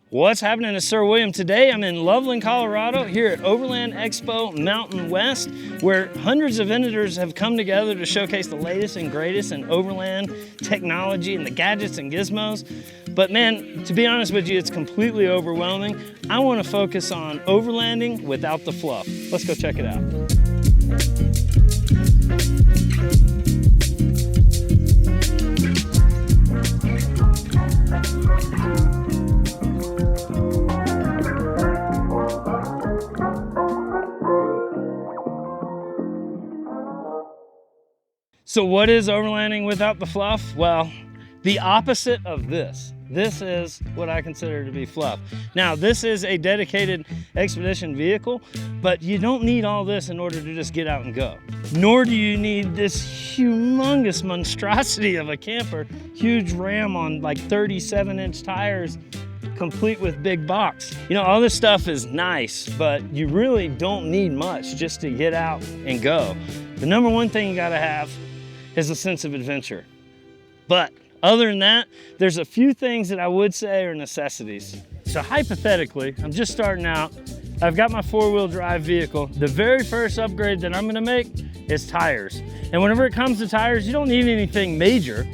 What's happening to Sir William today? I'm in Loveland, Colorado, here at Overland Expo Mountain West, where hundreds of vendors have come together to showcase the latest and greatest in overland technology and the gadgets and gizmos. But man, to be honest with you, it's completely overwhelming. I want to focus on overlanding without the fluff. Let's go check it out. So what is overlanding without the fluff? Well, the opposite of this. This is what I consider to be fluff. Now, this is a dedicated expedition vehicle, but you don't need all this in order to just get out and go. Nor do you need this humongous monstrosity of a camper, huge Ram on like 37-inch tires, complete with big box. You know, all this stuff is nice, but you really don't need much just to get out and go. The number one thing you gotta have is a sense of adventure. But other than that, there's a few things that I would say are necessities. So hypothetically, I'm just starting out. I've got my four-wheel drive vehicle. The very first upgrade that I'm gonna make is tires. And whenever it comes to tires, you don't need anything major.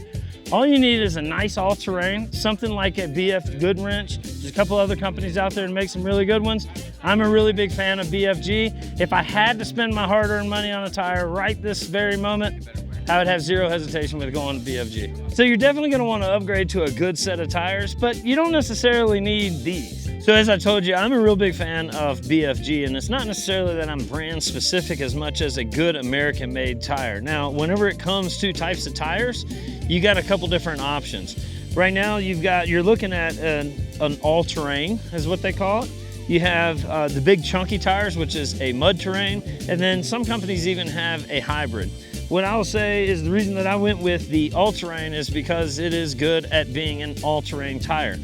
All you need is a nice all-terrain, something like a BF Goodwrench. There's a couple other companies out there that make some really good ones. I'm a really big fan of BFG. If I had to spend my hard-earned money on a tire right this very moment, I would have zero hesitation with going to BFG. So you're definitely gonna wanna upgrade to a good set of tires, but you don't necessarily need these. So as I told you, I'm a real big fan of BFG, and it's not necessarily that I'm brand specific as much as a good American-made tire. Now, whenever it comes to types of tires, you got a couple different options. Right now, you're looking at an all-terrain, is what they call it. You have the big chunky tires, which is a mud terrain, and then some companies even have a hybrid. What I'll say is the reason that I went with the all-terrain is because it is good at being an all-terrain tire.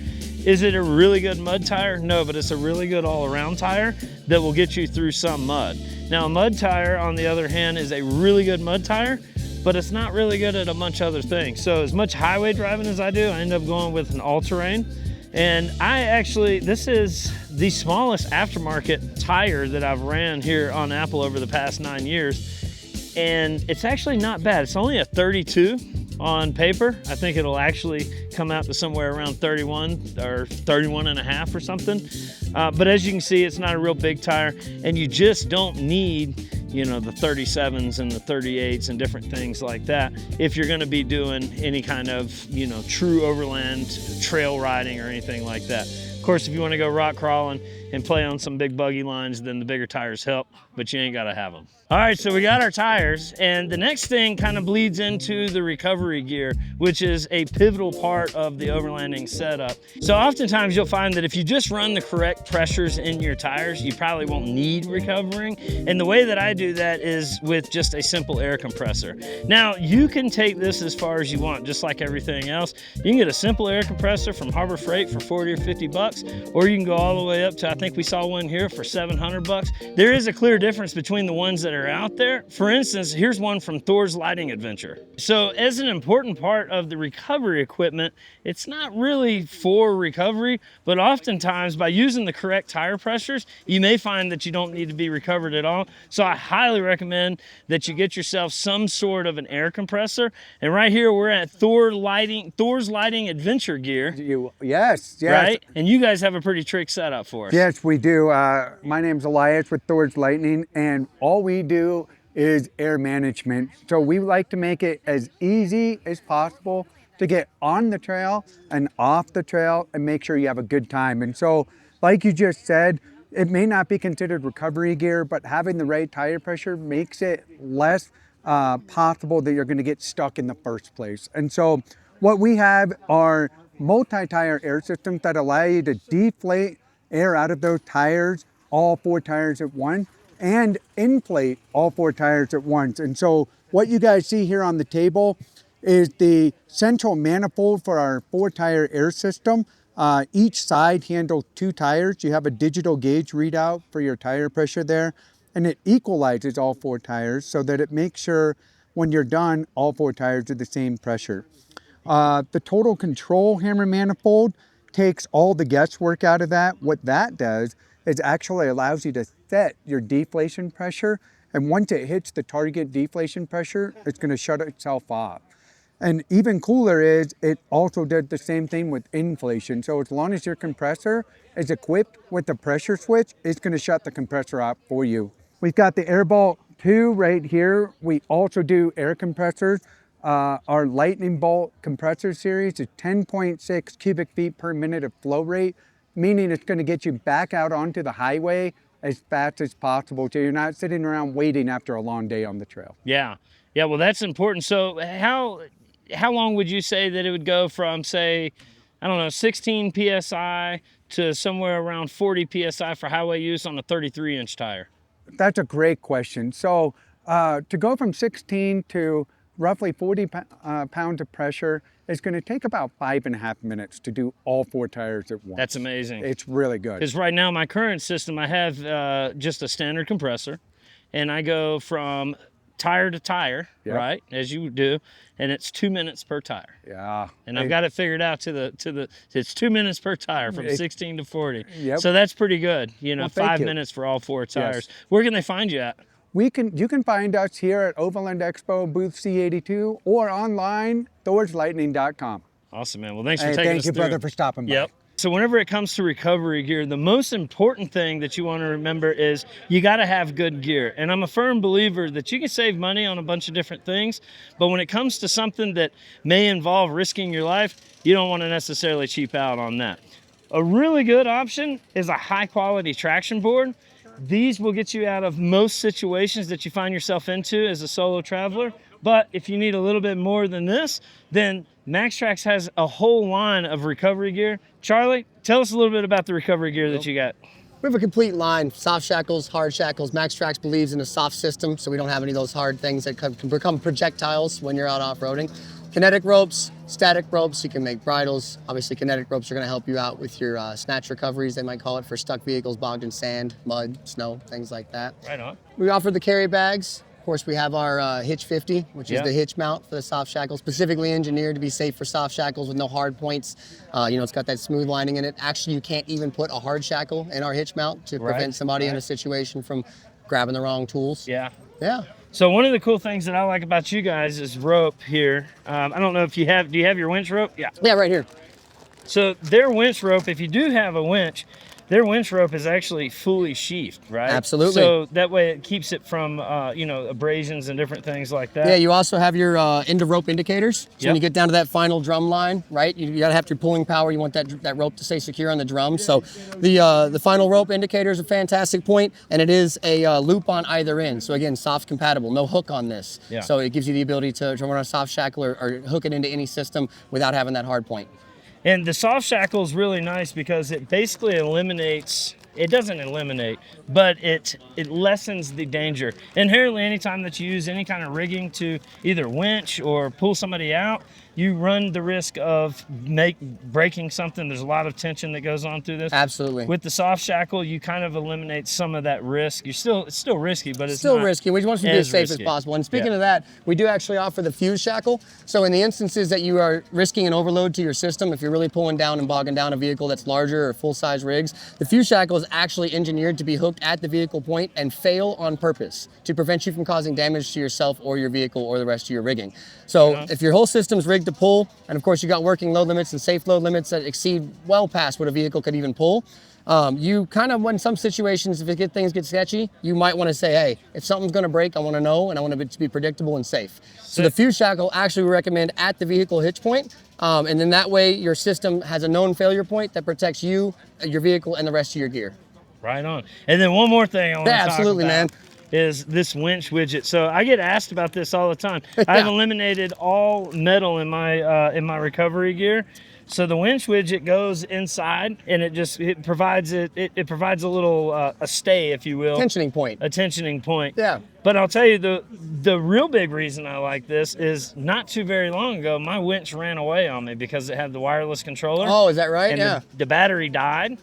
Is it a really good mud tire? No, but it's a really good all-around tire that will get you through some mud. Now, a mud tire, on the other hand, is a really good mud tire, but it's not really good at a bunch of other things. So as much highway driving as I do, I end up going with an all-terrain. And this is the smallest aftermarket tire that I've ran here on Apple over the past 9 years. And it's actually not bad. It's only a 32 on paper. I think it'll actually come out to somewhere around 31 or 31 and a half or something. But as you can see, it's not a real big tire, and you just don't need, you know, the 37s and the 38s and different things like that if you're gonna be doing any kind of, you know, true overland trail riding or anything like that. Of course, if you wanna go rock crawling and play on some big buggy lines, then the bigger tires help, but you ain't gotta have them. All right, so we got our tires, and the next thing kind of bleeds into the recovery gear, which is a pivotal part of the overlanding setup. So oftentimes you'll find that if you just run the correct pressures in your tires, you probably won't need recovering. And the way that I do that is with just a simple air compressor. Now, you can take this as far as you want, just like everything else. You can get a simple air compressor from Harbor Freight for 40 or 50 bucks, or you can go all the way up to, I think we saw one here for 700 bucks. There is a clear difference between the ones that are out there. For instance, here's one from Thor's Lighting Adventure. So as an important part of the recovery equipment, it's not really for recovery, but oftentimes by using the correct tire pressures, you may find that you don't need to be recovered at all. So I highly recommend that you get yourself some sort of an air compressor. And right here, we're at Thor's Lighting Adventure gear. Yes. Right? And you guys have a pretty trick setup for us. Yes, we do. My name's Elias with Thor's Lighting, and all we do is air management. So we like to make it as easy as possible to get on the trail and off the trail and make sure you have a good time. And so, like you just said, it may not be considered recovery gear, but having the right tire pressure makes it less possible that you're going to get stuck in the first place. And so what we have are multi-tire air systems that allow you to deflate air out of those tires, all four tires at once, and inflate all four tires at once. And so what you guys see here on the table is the central manifold for our 4-tire air system. Each side handles 2 tires. You have a digital gauge readout for your tire pressure there, and it equalizes all 4 tires so that it makes sure when you're done, all 4 tires are the same pressure. The total control hammer manifold takes all the guesswork out of that. What that does is actually allows you to set your deflation pressure. And once it hits the target deflation pressure, it's going to shut itself off. And even cooler is it also did the same thing with inflation. So as long as your compressor is equipped with the pressure switch, it's going to shut the compressor off for you. We've got the Airbolt 2 right here. We also do air compressors. Our Lightning Bolt compressor series is 10.6 cubic feet per minute of flow rate, meaning it's going to get you back out onto the highway as fast as possible, so you're not sitting around waiting after a long day on the trail. Yeah, well, that's important. So how long would you say that it would go from, say, I don't know, 16 PSI to somewhere around 40 PSI for highway use on a 33-inch tire? That's a great question. So to go from 16 to roughly 40 pounds of pressure is going to take about 5.5 minutes to do all 4 tires at once. That's amazing. It's really good. Because right now, my current system, I have just a standard compressor, and I go from tire to tire, right, as you do, and it's 2 minutes per tire. Yeah. And I've got it figured out it's 2 minutes per tire from 16 to 40. Yep. So that's pretty good. You know, well, 5 minutes for all 4 tires. Yes. Where can they find you at? You can find us here at Overland Expo booth C82 or online, thorslightning.com. Awesome, man. Well, thanks for taking us Thank you, through. brother, for stopping by. Yep. So whenever it comes to recovery gear, the most important thing that you want to remember is you got to have good gear. And I'm a firm believer that you can save money on a bunch of different things, but when it comes to something that may involve risking your life, you don't want to necessarily cheap out on that. A really good option is a high-quality traction board. These will get you out of most situations that you find yourself into as a solo traveler. But if you need a little bit more than this, then Maxtrax has a whole line of recovery gear. Charlie, tell us a little bit about the recovery gear that you got. We have a complete line, soft shackles, hard shackles. Maxtrax believes in a soft system, so we don't have any of those hard things that can become projectiles when you're out off-roading. Kinetic ropes, static ropes, you can make bridles. Obviously, kinetic ropes are going to help you out with your snatch recoveries, they might call it, for stuck vehicles, bogged in sand, mud, snow, things like that. Right on. We offer the carry bags. Of course, we have our Hitch 50, which is the hitch mount for the soft shackles, specifically engineered to be safe for soft shackles with no hard points. You know, it's got that smooth lining in it. Actually, you can't even put a hard shackle in our hitch mount to prevent somebody in a situation from grabbing the wrong tools. Yeah. So one of the cool things that I like about you guys is rope here. I don't know if do you have your winch rope? Yeah, right here. So their winch rope, if you do have a winch, their winch rope is actually fully sheathed, right? Absolutely. So that way it keeps it from, you know, abrasions and different things like that. Yeah, you also have your end of rope indicators. So when you get down to that final drum line, right, you gotta have your pulling power. You want that rope to stay secure on the drum. So the final rope indicator is a fantastic point, and it is a loop on either end. So again, soft compatible, no hook on this. Yeah. So it gives you the ability to run a soft shackle or hook it into any system without having that hard point. And the soft shackle is really nice because it basically eliminates, it doesn't eliminate, but it lessens the danger. Inherently, anytime that you use any kind of rigging to either winch or pull somebody out, you run the risk of breaking something. There's a lot of tension that goes on through this. Absolutely. With the soft shackle, you kind of eliminate some of that risk. It's still risky, but it's still not risky. We just want you to be as safe as possible. And speaking of that, we do actually offer the fuse shackle. So in the instances that you are risking an overload to your system, if you're really pulling down and bogging down a vehicle that's larger or full-size rigs, the fuse shackle is actually engineered to be hooked at the vehicle point and fail on purpose to prevent you from causing damage to yourself or your vehicle or the rest of your rigging. So if your whole system's rigged to pull, and of course you got working load limits and safe load limits that exceed well past what a vehicle could even pull, you kind of, in some situations, if things get sketchy, you might want to say, hey, if something's going to break, I want to know, and I want it to be predictable and safe. So the fuse shackle actually we recommend at the vehicle hitch point, and then that way your system has a known failure point that protects you, your vehicle, and the rest of your gear. Right on. And then one more thing I want to talk absolutely, about. Man. Is this winch widget. So I get asked about this all the time. I've eliminated all metal in my recovery gear. So the winch widget goes inside, and it provides a little a stay, if you will. Tensioning point. A tensioning point. Yeah. But I'll tell you the real big reason I like this is not too very long ago my winch ran away on me because it had the wireless controller. Oh, is that right? And the battery died,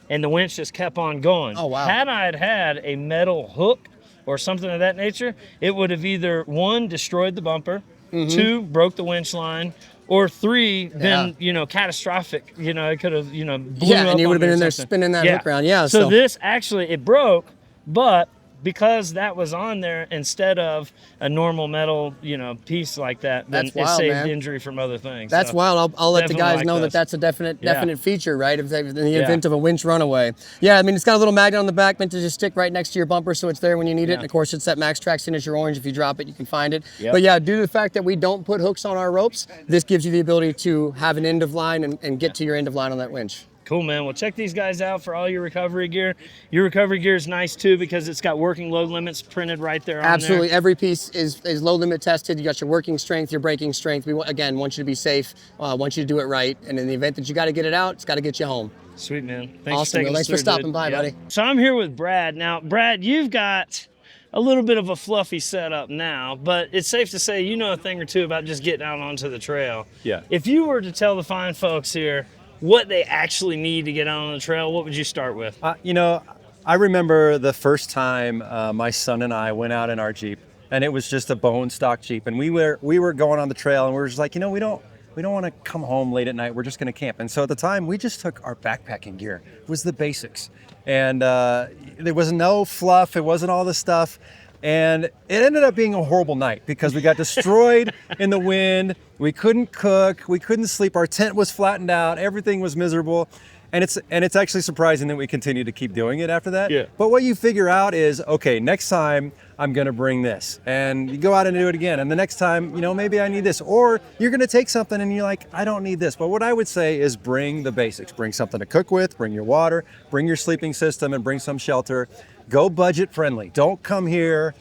and the winch just kept on going. Oh wow. Had I had a metal hook or something of that nature, it would have either, one, destroyed the bumper, two, broke the winch line, or 3, then, you know, catastrophic. You know, it could have, you know, blew Yeah, up and you would have on been me in or there something. spinning that hook around. Yeah. So this actually, it broke, but because that was on there instead of a normal metal, you know, piece like that, then That's it wild, saved man. injury from other things. That's So wild. I'll let the definitely guys like know this. that that's a definite feature, right? If they, in the Yeah. event of a winch runaway. Yeah, I mean, it's got a little magnet on the back meant to just stick right next to your bumper so it's there when you need it. And of course, it's that Maxtrax signature orange. If you drop it, you can find it. Yep. But yeah, due to the fact that we don't put hooks on our ropes, this gives you the ability to have an end of line and get to your end of line on that winch. Cool, man. Well, check these guys out for all your recovery gear. Your recovery gear is nice too because it's got working load limits printed right there on Absolutely. there. Every piece is low limit tested. You got your working strength, your braking strength. We again want you to be safe, want you to do it right. And in the event that you got to get it out, it's got to get you home. Sweet, man. Thanks Awesome, for taking Will. us Thanks for through, stopping dude. by, Yep. buddy. So I'm here with Brad. Now, Brad, you've got a little bit of a fluffy setup now, but it's safe to say you know a thing or two about just getting out onto the trail. Yeah. If you were to tell the fine folks here what they actually need to get out on the trail, what would you start with? You know, I remember the first time my son and I went out in our Jeep, and it was just a bone stock Jeep, and we were going on the trail, and we were just like, you know, we don't want to come home late at night. We're just going to camp. And so at the time, we just took our backpacking gear. It was the basics, and there was no fluff. It wasn't all this stuff. And it ended up being a horrible night because we got destroyed in the wind. We couldn't cook. We couldn't sleep. Our tent was flattened out. Everything was miserable. And it's actually surprising that we continue to keep doing it after that. Yeah. But what you figure out is, okay, next time I'm going to bring this. And you go out and do it again. And the next time, you know, maybe I need this. Or you're going to take something and you're like, I don't need this. But what I would say is bring the basics. Bring something to cook with, bring your water, bring your sleeping system, and bring some shelter. Go budget friendly. Don't come here.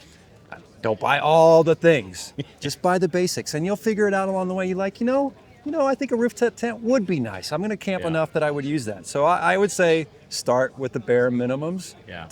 Don't buy all the things. Just buy the basics, and you'll figure it out along the way. You're like, you know, I think a rooftop tent would be nice. I'm going to camp enough that I would use that. So I would say start with the bare minimums. Yeah.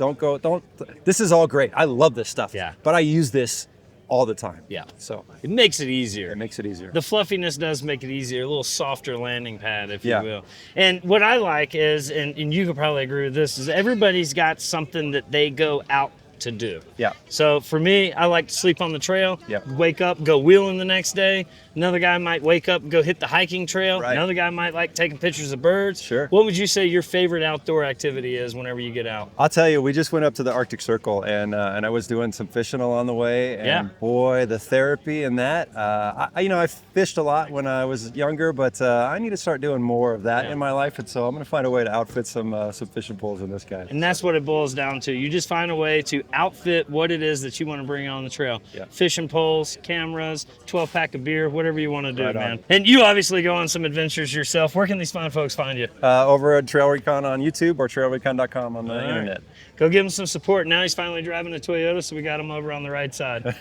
This is all great. I love this stuff. Yeah. But I use this all the time. Yeah. So It makes it easier. it makes it easier. The fluffiness does make it easier, a little softer landing pad, if Yeah. you will. And what I like is, and you could probably agree with this, is everybody's got something that they go out to do. Yeah. So for me, I like to sleep on the trail, Yeah. wake up, go wheeling the next day. Another guy might wake up and go hit the hiking trail. Right. Another guy might like taking pictures of birds. Sure. What would you say your favorite outdoor activity is whenever you get out? I'll tell you, we just went up to the Arctic Circle, and I was doing some fishing along the way, and Yeah. boy, the therapy in that. I fished a lot when I was younger, but I need to start doing more of that Yeah. in my life, and so I'm going to find a way to outfit some fishing poles in this guy. And that's what it boils down to. You just find a way to outfit what it is that you want to bring on the trail. Yeah. Fishing poles, cameras, 12-pack of beer, whatever you want to do, Right on. man. And you obviously go on some adventures yourself. Where can these fine folks find you? Over at TrailRecon on YouTube or TrailRecon.com on the All right. internet. Go give him some support. Now he's finally driving a Toyota, so we got him over on the right side.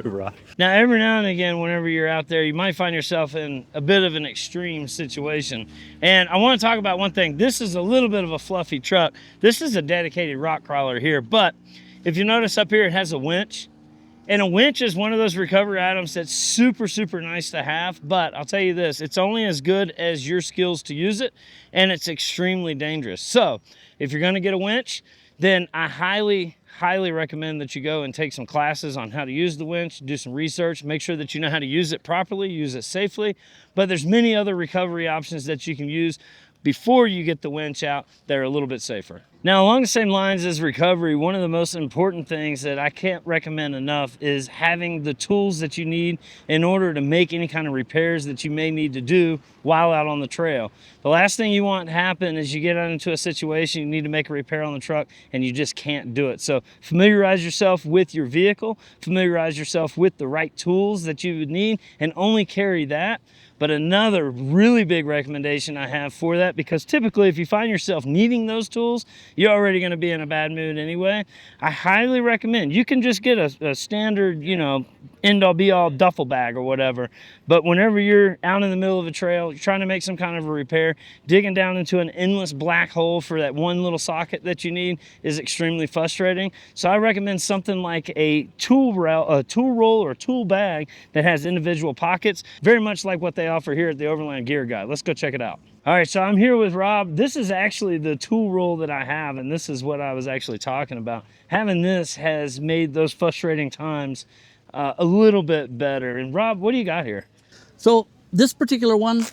Hoorah. Now, every now and again, whenever you're out there, you might find yourself in a bit of an extreme situation. And I want to talk about one thing. This is a little bit of a fluffy truck. This is a dedicated rock crawler here, but if you notice up here, it has a winch. And a winch is one of those recovery items that's super, super nice to have. But I'll tell you this, it's only as good as your skills to use it, and it's extremely dangerous. So if you're gonna get a winch, then I highly recommend that you go and take some classes on how to use the winch, do some research, make sure that you know how to use it properly, use it safely. But there's many other recovery options that you can use before you get the winch out that are a little bit safer. Now, along the same lines as recovery, one of the most important things that I can't recommend enough is having the tools that you need in order to make any kind of repairs that you may need to do while out on the trail. The last thing you want to happen is you get out into a situation, you need to make a repair on the truck, and you just can't do it. So familiarize yourself with your vehicle, familiarize yourself with the right tools that you would need, and only carry that. But another really big recommendation I have for that, because typically if you find yourself needing those tools, you're already going to be in a bad mood anyway. I highly recommend, you can just get a standard, end-all be-all duffel bag or whatever. But whenever you're out in the middle of a trail, you're trying to make some kind of a repair, digging down into an endless black hole for that one little socket that you need is extremely frustrating. So I recommend something like a tool roll or tool bag that has individual pockets, very much like what they offer here at the Overland Gear Guide. Let's go check it out. All right, so I'm here with Rob. This is actually the tool roll that I have, and this is what I was actually talking about. Having this has made those frustrating times a little bit better. And Rob, what do you got here? So this particular one,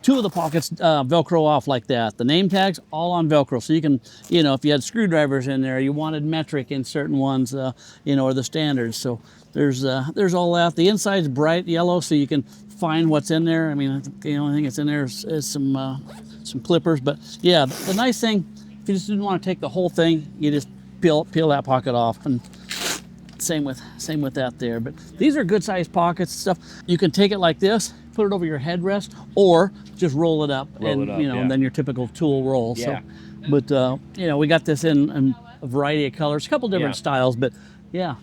two of the pockets Velcro off like that. The name tags all on Velcro, so you can, you know, if you had screwdrivers in there, you wanted metric in certain ones, you know, or the standards. So there's all that. The inside's bright yellow, so you can find what's in there. I mean, the only thing that's in there is some clippers. But yeah, the nice thing, if you just didn't want to take the whole thing, you just peel that pocket off, and same with that there. But these are good sized pockets and stuff. You can take it like this, put it over your headrest, or just roll it up, and then your typical tool roll. Yeah. So, but you know, we got this in a variety of colors, a couple different styles, but yeah.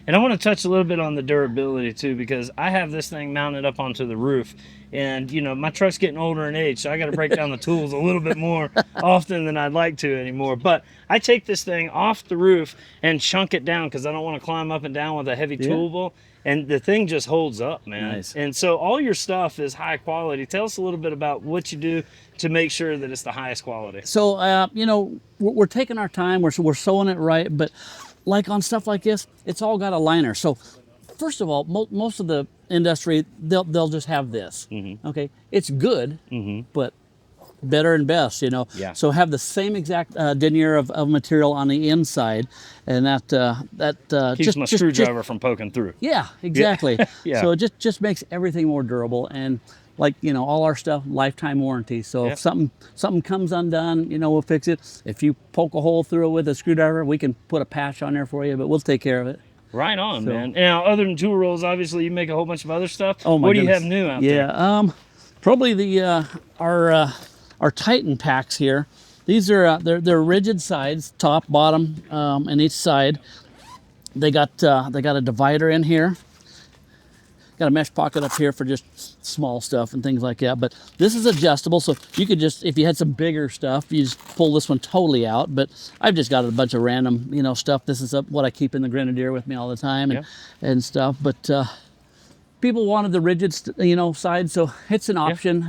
And I want to touch a little bit on the durability too, because I have this thing mounted up onto the roof, and you know, my truck's getting older in age, so I got to break down the tools a little bit more often than I'd like to anymore. But I take this thing off the roof and chunk it down because I don't want to climb up and down with a heavy tool, and the thing just holds up, man. Nice. And so all your stuff is high quality. Tell us a little bit about what you do to make sure that it's the highest quality. So you know, we're taking our time. We're sewing it right, but like on stuff like this, it's all got a liner. So first of all, most of the industry, they'll just have this. Okay, it's good, but better and best, you know. Yeah. So have the same exact denier of material on the inside, and that Keeps my screwdriver from poking through. Yeah, exactly. Yeah. So it just makes everything more durable, and like, you know, all our stuff, lifetime warranty. So if something comes undone, you know, we'll fix it. If you poke a hole through it with a screwdriver, we can put a patch on there for you, but we'll take care of it. Right on, man. Now, other than tool rolls, obviously you make a whole bunch of other stuff. Oh my What goodness. do you have new out there? Yeah, probably the our Titan packs here. These are they're rigid sides, top, bottom, and each side. They got a divider in here. Got a mesh pocket up here for just small stuff and things like that. But this is adjustable, so you could just, if you had some bigger stuff, you just pull this one totally out. But I've just got a bunch of random, you know, stuff. This is what I keep in the Grenadier with me all the time and stuff. But people wanted the rigid, you know, side, so it's an option.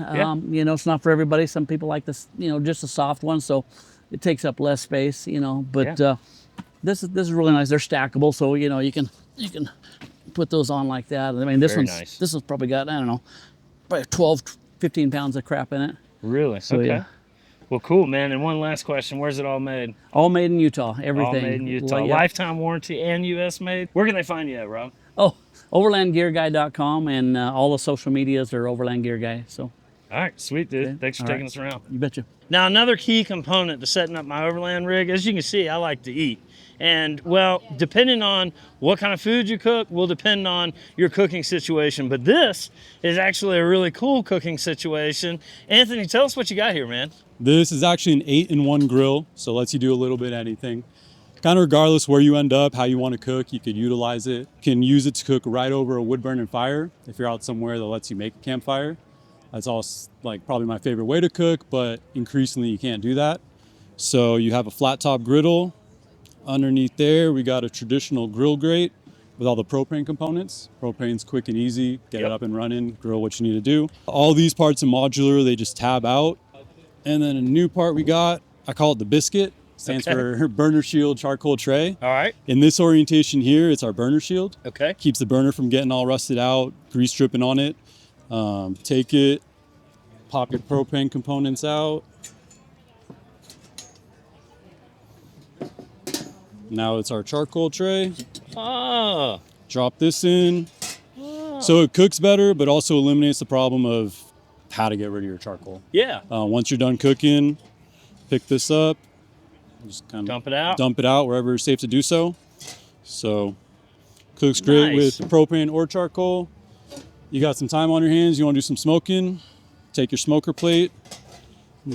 You know, it's not for everybody. Some people like this, you know, just a soft one, so it takes up less space, you know. But this is really nice. They're stackable, so you know you can put those on like that. I mean, this one's probably got, I don't know, probably 12, 15 pounds of crap in it. Really? So, okay. yeah. Well, cool, man. And one last question: where's it all made? All made in Utah. Everything. All made in Utah. Well, yeah. Lifetime warranty and U.S. made. Where can they find you at, Rob? Oh, overlandgearguy.com, and all the social medias are Overland Gear Guy. So. All right, sweet, dude. Okay. Thanks for taking us around. You betcha. Now, another key component to setting up my overland rig, as you can see, I like to eat. And, well, depending on what kind of food you cook will depend on your cooking situation. But this is actually a really cool cooking situation. Anthony, tell us what you got here, man. This is actually an 8-in-1 grill, so it lets you do a little bit of anything. Kind of regardless where you end up, how you want to cook, you could utilize it. You can use it to cook right over a wood burning fire if you're out somewhere that lets you make a campfire. That's also like probably my favorite way to cook, but increasingly you can't do that. So you have a flat top griddle. Underneath there, we got a traditional grill grate with all the propane components. Propane's quick and easy, get it up and running, grill what you need to do. All these parts are modular, they just tab out. And then a new part we got, I call it the biscuit. Stands for burner shield charcoal tray. All right. In this orientation here, it's our burner shield. Okay. Keeps the burner from getting all rusted out, grease dripping on it. Take it, pop your propane components out. Now it's our charcoal tray. Oh. Drop this in. So it cooks better, but also eliminates the problem of how to get rid of your charcoal. Yeah. Once you're done cooking, pick this up. Just kind of dump it out. Dump it out wherever it's safe to do so. So cooks great with propane or charcoal. You got some time on your hands, you want to do some smoking, take your smoker plate,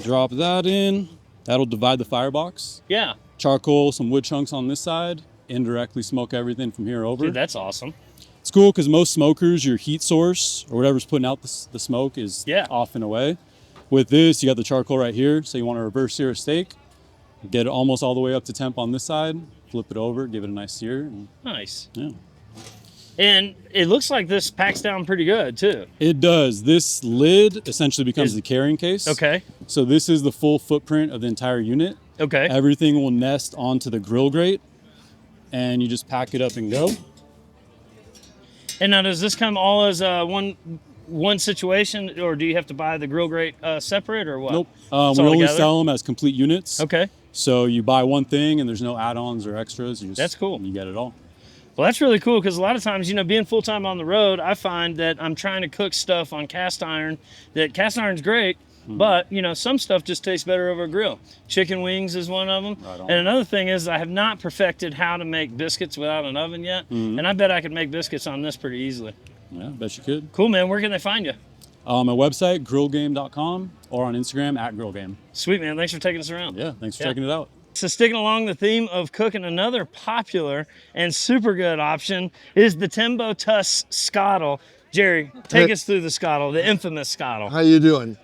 drop that in. That'll divide the firebox. Yeah. Charcoal, some wood chunks on this side, indirectly smoke everything from here over. Dude, that's awesome. It's cool because most smokers, your heat source or whatever's putting out the smoke is off and away. With this, you got the charcoal right here. So you want to reverse sear a steak, get it almost all the way up to temp on this side, flip it over, give it a nice sear. Nice. Yeah. And it looks like this packs down pretty good too. It does. This lid essentially becomes the carrying case. Okay. So this is the full footprint of the entire unit. Okay. Everything will nest onto the grill grate and you just pack it up and go. And now does this come all as one one situation, or do you have to buy the grill grate separate, or what? Nope. It's We all only together? sell them as complete units. Okay. So you buy one thing and there's no add-ons or extras. That's cool. You get it all. Well, that's really cool, because a lot of times, you know, being full-time on the road, I find that I'm trying to cook stuff on cast iron. That cast iron's great, but, you know, some stuff just tastes better over a grill. Chicken wings is one of them. Right on. And another thing is I have not perfected how to make biscuits without an oven yet. And I bet I could make biscuits on this pretty easily. Yeah, bet you could. Cool, man. Where can they find you? My website, grillgame.com, or on Instagram @grillgame. Sweet, man. Thanks for taking us around. Yeah, thanks for checking it out. So sticking along the theme of cooking, another popular and super good option is the Tembo Tusk Scuttle. Jerry, take us through the Scuttle, the infamous Scuttle. How you doing?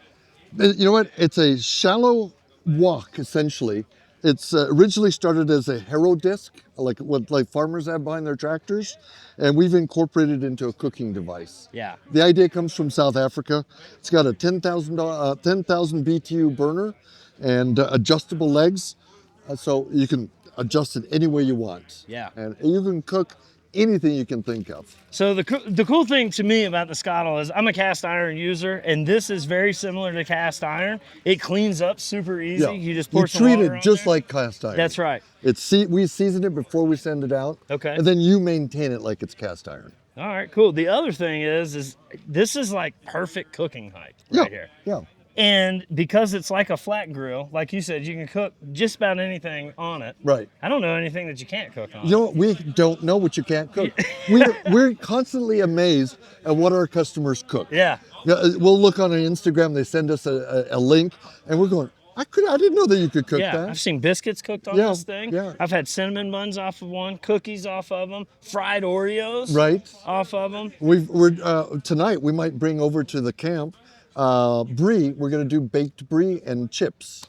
You know what? It's a shallow walk, essentially. It's originally started as a harrow disc, like what farmers have behind their tractors, and we've incorporated it into a cooking device. Yeah. The idea comes from South Africa. It's got a 10,000 BTU burner and adjustable legs, so you can adjust it any way you want. Yeah. And you can cook anything you can think of. So the cool thing to me about the Scuttle is I'm a cast iron user, and this is very similar to cast iron. It cleans up super easy. Yeah. You just pour some treat water it on just there. like cast iron. That's right. We season it before we send it out. Okay. And then you maintain it like it's cast iron. All right, cool. The other thing is this is like perfect cooking height right here. Yeah. And because it's like a flat grill, like you said, you can cook just about anything on it. Right. I don't know anything that you can't cook on. You know, we don't know what you can't cook. We're constantly amazed at what our customers cook. Yeah. We'll look on Instagram, they send us a link, and we're going, I didn't know that you could cook Yeah, that. I've seen biscuits cooked on Yeah, this thing. yeah. I've had cinnamon buns off of one, cookies off of them, fried Oreos Right. off of them. Tonight we might bring over to the camp brie. We're going to do baked brie and chips,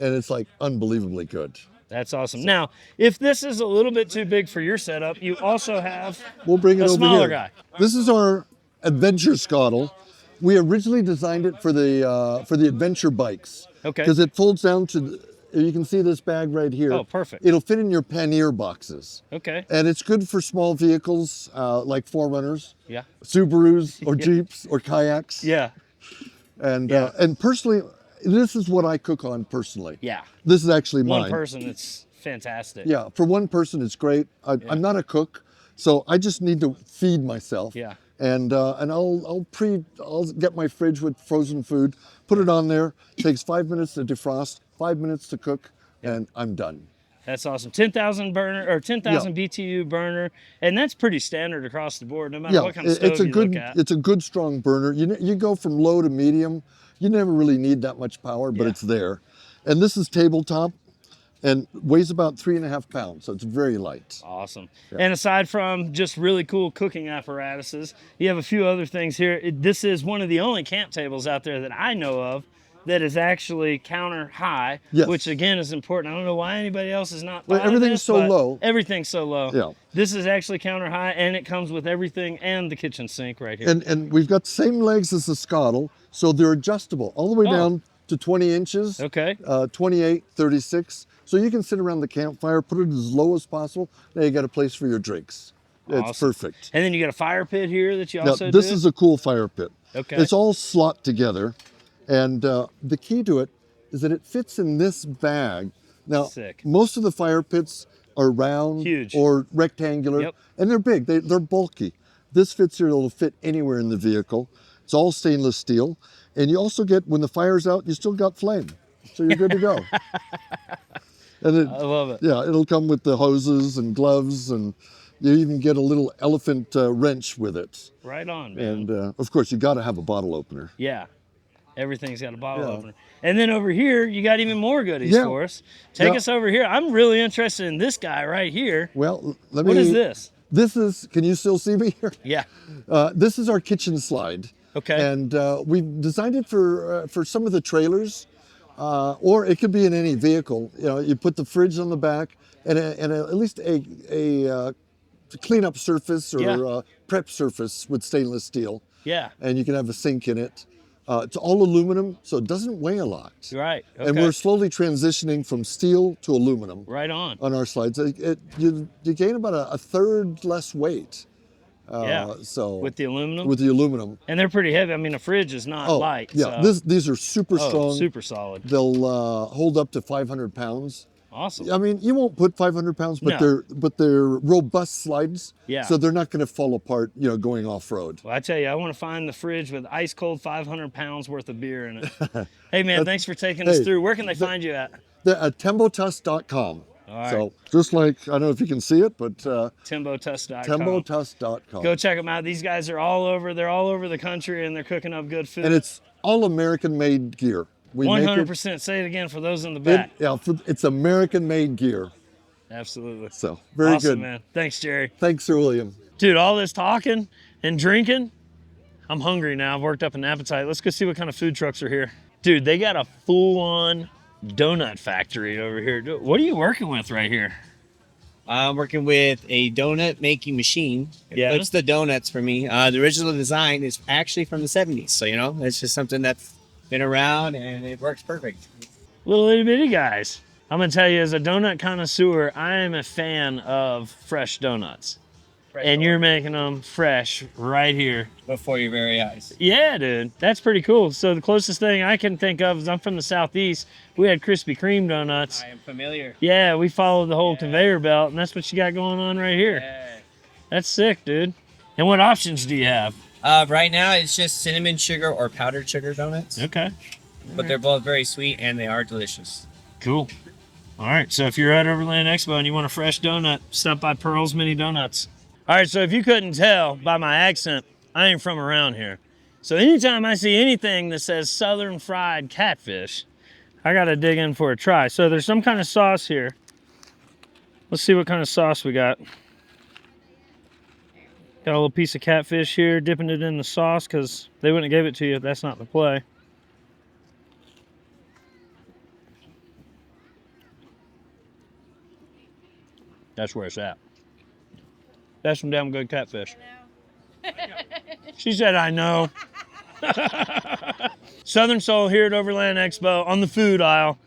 and it's like unbelievably good. That's awesome. Now, if this is a little bit too big for your setup, you also have We'll bring it a over smaller here. guy. This is our adventure Scuttle. We originally designed it for the adventure bikes. Okay. Because it folds down to, you can see this bag right here. Oh, perfect. It'll fit in your pannier boxes. Okay. And it's good for small vehicles like Forerunners, Yeah. Subarus, or Jeeps, or kayaks. Yeah. And personally, this is what I cook on personally. Yeah. This is actually mine. One person, it's fantastic. Yeah, for one person, it's great. I'm not a cook, so I just need to feed myself. Yeah. And I'll get my fridge with frozen food, put it on there. Takes 5 minutes to defrost, 5 minutes to cook, and I'm done. That's awesome. 10,000 burner or 10,000 BTU burner, and that's pretty standard across the board, no matter what kind of stove you look at. It's a good strong burner. You go from low to medium. You never really need that much power, but it's there. And this is tabletop, and weighs about 3.5 pounds, so it's very light. Awesome. Yeah. And aside from just really cool cooking apparatuses, you have a few other things here. This is one of the only camp tables out there that I know of that is actually counter high, which again is important. I don't know why anybody else is not. Well, everything's so low. Everything's so low. Yeah. This is actually counter high, and it comes with everything and the kitchen sink right here. And we've got the same legs as the Scuttle, so they're adjustable all the way down to 20 inches. Okay. 28, 36. So you can sit around the campfire, put it as low as possible. Now you got a place for your drinks. It's Awesome. perfect. And then you got a fire pit here that you Now, also this do? is a cool fire pit. Okay. It's all slot together. And the key to it is that it fits in this bag. Now, Sick. most of the fire pits are round Huge. or rectangular, Yep. and they're big. They're bulky. This fits here, it'll fit anywhere in the vehicle. It's all stainless steel. And you also get, when the fire's out, you still got flame. So you're good to go. And I love it. Yeah, it'll come with the hoses and gloves, and you even get a little elephant wrench with it. Right on, man. And of course, you got to have a bottle opener. Yeah. Everything's got a bottle opener. And then over here, you got even more goodies for us. Take us over here. I'm really interested in this guy right here. Well, What is this? This is, can you still see me here? Yeah. This is our kitchen slide. Okay. And we designed it for some of the trailers, or it could be in any vehicle. You know, you put the fridge on the back and at least a cleanup surface or prep surface with stainless steel. Yeah. And you can have a sink in it. It's all aluminum, so it doesn't weigh a lot. Right. Okay. And we're slowly transitioning from steel to aluminum right on our slides. You gain about a third less weight. Yeah. So With the aluminum? With the aluminum. And they're pretty heavy. I mean, a fridge is not light. Yeah, so. these are super strong. Super solid. They'll hold up to 500 pounds. Awesome. I mean, you won't put 500 pounds, but they're robust slides. Yeah. So they're not going to fall apart, you know, going off road. Well, I tell you, I want to find the fridge with ice cold 500 pounds worth of beer in it. Hey man, thanks for taking us through. Where can they find you at? They're at TemboTusk.com. All right. So just like, I don't know if you can see it, but TemboTusk.com. TemboTusk.com. Go check them out. These guys are all over. They're all over the country, and they're cooking up good food. And it's all American-made gear. We 100%. Say it again for those in the back. It's American-made gear. Absolutely. So very awesome, good, man. Thanks, Jerry. Thanks, Sir William. Dude, all this talking and drinking, I'm hungry now. I've worked up an appetite. Let's go see what kind of food trucks are here. Dude, they got a full-on donut factory over here. What are you working with right here? I'm working with a donut making machine. It flips the donuts for me. The original design is actually from the 70s. So, you know, it's just something that's been around and it works perfect. Little itty bitty guys. I'm gonna tell you, as a donut connoisseur, I am a fan of fresh donuts. And you're making them fresh right here. Before your very eyes. Yeah, dude. That's pretty cool. So the closest thing I can think of is I'm from the Southeast. We had Krispy Kreme donuts. I am familiar. Yeah, we followed the whole conveyor belt, and that's what you got going on right here. Yeah. That's sick, dude. And what options do you have? Right now, it's just cinnamon sugar or powdered sugar donuts. Okay. But they're both very sweet and they are delicious. Cool. All right, so if you're at Overland Expo and you want a fresh donut, stop by Pearl's Mini Donuts. All right, so if you couldn't tell by my accent, I ain't from around here. So anytime I see anything that says Southern Fried Catfish, I gotta dig in for a try. So there's some kind of sauce here. Let's see what kind of sauce we got. Got a little piece of catfish here, dipping it in the sauce because they wouldn't have gave it to you if that's not the play. That's where it's at. That's some damn good catfish. She said, I know. Southern Soul here at Overland Expo on the food aisle.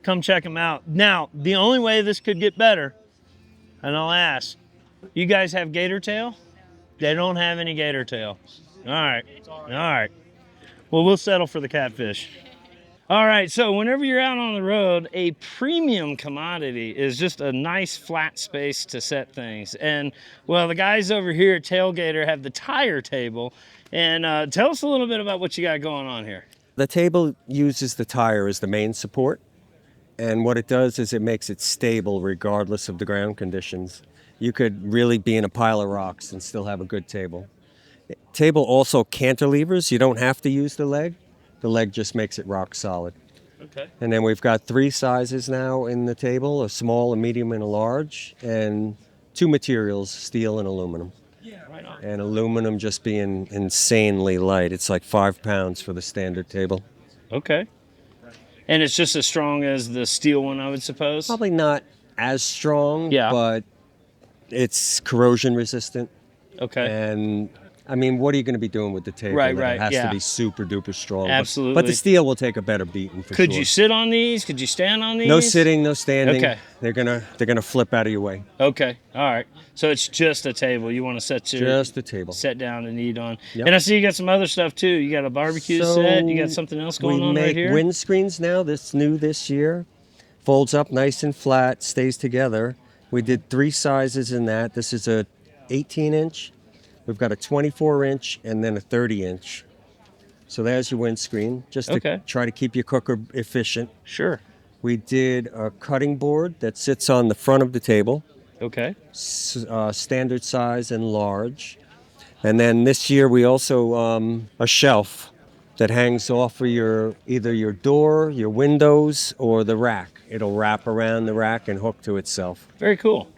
Come check them out. Now, the only way this could get better, and I'll ask, you guys have gator tail? They don't have any gator tail. All right. All right. Well, we'll settle for the catfish. All right, so whenever you're out on the road, a premium commodity is just a nice flat space to set things. And, well, the guys over here at Tailgater have the tire table. And tell us a little bit about what you got going on here. The table uses the tire as the main support. And what it does is it makes it stable regardless of the ground conditions. You could really be in a pile of rocks and still have a good table. Table also cantilevers. You don't have to use the leg. The leg just makes it rock solid. Okay. And then we've got 3 sizes now in the table, a small, a medium, and a large, and 2 materials, steel and aluminum. Yeah, right on. And aluminum just being insanely light. It's like 5 pounds for the standard table. Okay. And it's just as strong as the steel one, I would suppose? Probably not as strong, yeah, but it's corrosion resistant. Okay. And I mean, what are you going to be doing with the table? Right, It has yeah. to be super duper strong. Absolutely. But the steel will take a better beating for Could sure. you sit on these? Could you stand on these? No sitting, no standing. Okay. They're gonna flip out of your way. Okay. All right. So it's just a table. You want to just a table. Sit down and eat on. Yep. And I see you got some other stuff too. You got a barbecue set. You got something else going on right here. We make windscreens now. That's new this year. Folds up nice and flat, stays together. We did 3 sizes in that. This is a 18-inch. We've got a 24-inch and then a 30-inch. So there's your windscreen, just to try to keep your cooker efficient. Sure. We did a cutting board that sits on the front of the table. Okay. Standard size and large. And then this year we also, a shelf that hangs off of either your door, your windows, or the rack. It'll wrap around the rack and hook to itself. Very cool.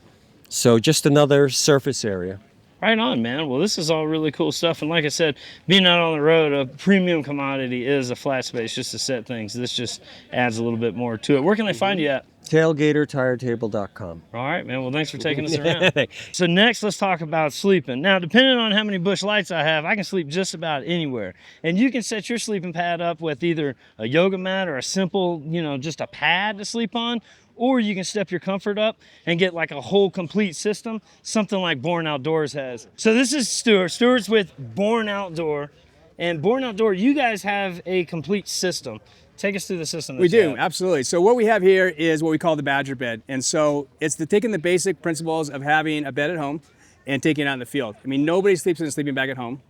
So just another surface area. Right on, man. Well, this is all really cool stuff. And like I said, being out on the road, a premium commodity is a flat space just to set things. This just adds a little bit more to it. Where can they find you at? TailgaterTireTable.com. All right, man. Well, thanks for taking us around. So next, let's talk about sleeping. Now, depending on how many bush lights I have, I can sleep just about anywhere. And you can set your sleeping pad up with either a yoga mat or a simple, just a pad to sleep on, or you can step your comfort up and get like a whole complete system, something like Born Outdoors has. So this is Stuart. Stuart's with Born Outdoor. And Born Outdoor, you guys have a complete system. Take us through the system. We do, absolutely. So what we have here is what we call the Badger bed. And so it's taking the basic principles of having a bed at home and taking it out in the field. I mean, nobody sleeps in a sleeping bag at home.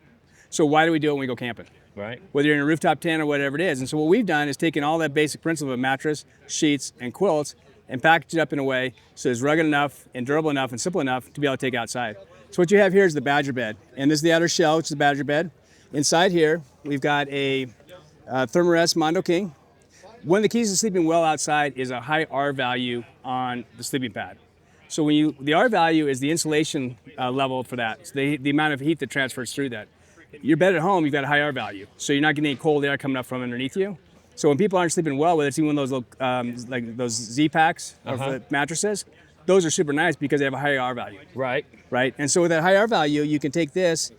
So why do we do it when we go camping? Right. Whether you're in a rooftop tent or whatever it is. And so what we've done is taken all that basic principle of mattress, sheets, and quilts and packaged it up in a way so it's rugged enough and durable enough and simple enough to be able to take outside. So what you have here is the Badger bed. And this is the outer shell, which is the Badger bed. Inside here, we've got a Thermarest Mondo King. One of the keys to sleeping well outside is a high R value on the sleeping pad. So the R value is the insulation level for that. So the amount of heat that transfers through that. Your bed at home, you've got a high R value. So you're not getting any cold air coming up from underneath you. So when people aren't sleeping well, whether it's even one of those little, like those Z packs of mattresses, those are super nice because they have a high R value. Right. Right. And so with that high R value, you can take this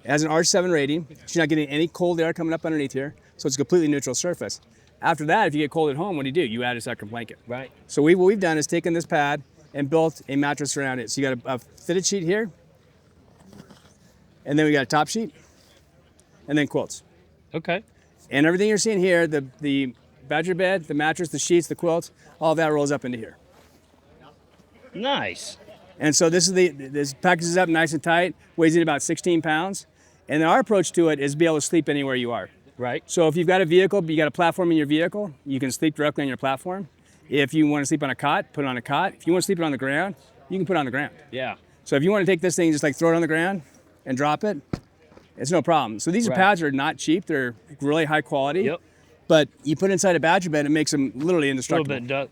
as an R7 rating. So you're not getting any cold air coming up underneath here. So it's a completely neutral surface. After that, if you get cold at home, what do? You add a second blanket. Right. So what we've done is taken this pad and built a mattress around it. So you got a fitted sheet here, and then we got a top sheet, and then quilts. Okay. And everything you're seeing here, the Badger bed, the mattress, the sheets, the quilts, all that rolls up into here. Nice. And so this packages up nice and tight, weighs in about 16 pounds. And our approach to it is be able to sleep anywhere you are. Right. So if you've got a vehicle, you got a platform in your vehicle, you can sleep directly on your platform. If you want to sleep on a cot, put it on a cot. If you want to sleep it on the ground, you can put it on the ground. Yeah. So if you want to take this thing, just like throw it on the ground and drop it, it's no problem. So these pads are not cheap. They're really high quality. Yep. But you put inside a Badger bed, it makes them literally indestructible. A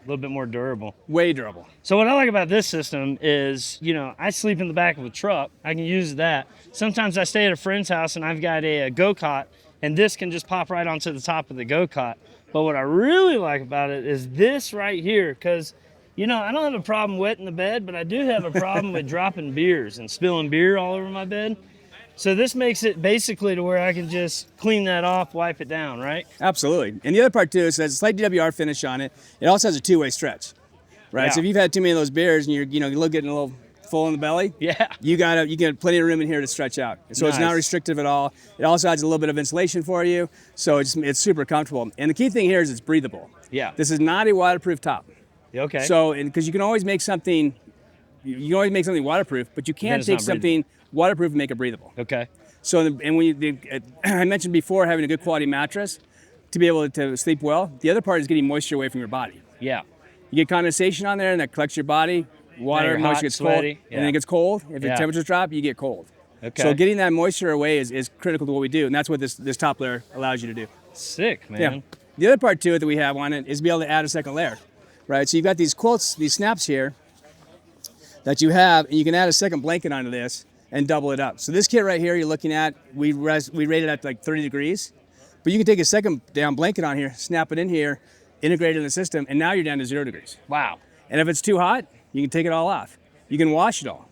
little bit more durable. Way durable. So what I like about this system is, I sleep in the back of a truck. I can use that. Sometimes I stay at a friend's house and I've got a go-cot, and this can just pop right onto the top of the go-cot. But what I really like about it is this right here, because, I don't have a problem wetting the bed, but I do have a problem with dropping beers and spilling beer all over my bed. So this makes it basically to where I can just clean that off, wipe it down, right? Absolutely. And the other part too is it has a slight DWR finish on it. It also has a two-way stretch, right? Yeah. So if you've had too many of those beers and you're getting a little full in the belly, you get plenty of room in here to stretch out. So It's not restrictive at all. It also adds a little bit of insulation for you, so it's super comfortable. And the key thing here is it's breathable. Yeah. This is not a waterproof top. Okay. So because you can always make something waterproof, but you can't take something waterproof and make it breathable. Okay. So, I mentioned before having a good quality mattress to be able to sleep well. The other part is getting moisture away from your body. Yeah. You get condensation on there and that collects your body. Water, moisture gets sweaty, cold, and then it gets cold. If the temperatures drop, you get cold. Okay. So getting that moisture away is critical to what we do, and that's what this top layer allows you to do. Sick, man. Yeah. The other part to it that we have on it is be able to add a second layer, right? So you've got these quilts, these snaps here that you have, and you can add a second blanket onto this and double it up. So this kit right here you're looking at, we rate it at like 30 degrees, but you can take a second down blanket on here, snap it in here, integrate it in the system, and now you're down to 0 degrees. Wow. And if it's too hot, you can take it all off. You can wash it all.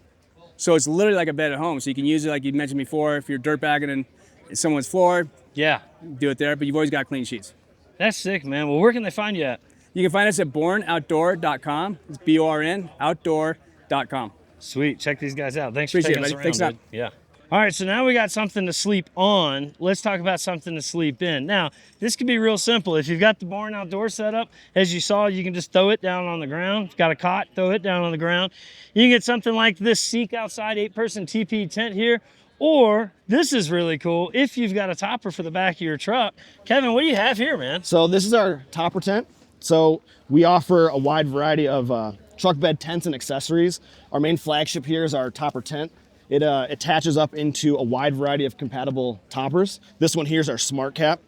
So it's literally like a bed at home. So you can use it like you mentioned before, if you're dirt bagging in someone's floor, do it there, but you've always got clean sheets. That's sick, man. Well, where can they find you at? You can find us at bornoutdoor.com. It's BORN outdoor.com. Sweet. Check these guys out. Thanks for Appreciate taking us it, around, buddy. Thanks, dude. Yeah. All right, so now we got something to sleep on. Let's talk about something to sleep in. Now, this could be real simple. If you've got the Born Outdoor setup, as you saw, you can just throw it down on the ground. If you've got a cot, throw it down on the ground. You can get something like this Seek Outside 8-person TP tent here, or this is really cool if you've got a topper for the back of your truck. Kevin, what do you have here, man? So this is our topper tent. So we offer a wide variety of truck bed tents and accessories. Our main flagship here is our topper tent. It attaches up into a wide variety of compatible toppers. This one here is our Smart Cap.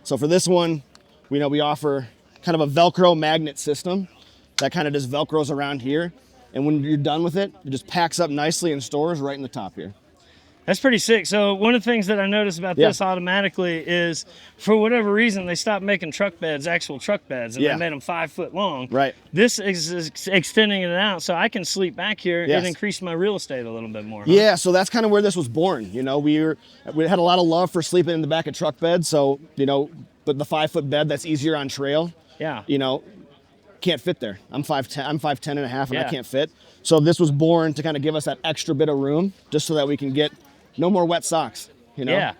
So for this one, we offer kind of a Velcro magnet system that kind of just Velcros around here. And when you're done with it, it just packs up nicely and stores right in the top here. That's pretty sick. So one of the things that I noticed about this automatically is, for whatever reason, they stopped making truck beds, actual truck beds, and they made them 5 foot long. Right. This is extending it out, so I can sleep back here and increase my real estate a little bit more. Huh? Yeah, so that's kind of where this was born. You know, we had a lot of love for sleeping in the back of truck beds. So, but the 5 foot bed, that's easier on trail. Yeah. can't fit there. I'm 5'10", I'm 5'10 and a half, and I can't fit. So this was born to kind of give us that extra bit of room, just so that we can get no more wet socks, you know? Yeah.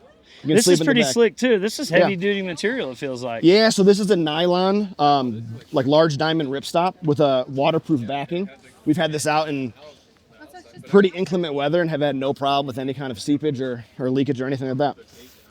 This is pretty slick too. This is heavy duty material, it feels like. Yeah, so this is a nylon, like large diamond ripstop with a waterproof backing. We've had this out in pretty inclement weather and have had no problem with any kind of seepage or leakage or anything like that.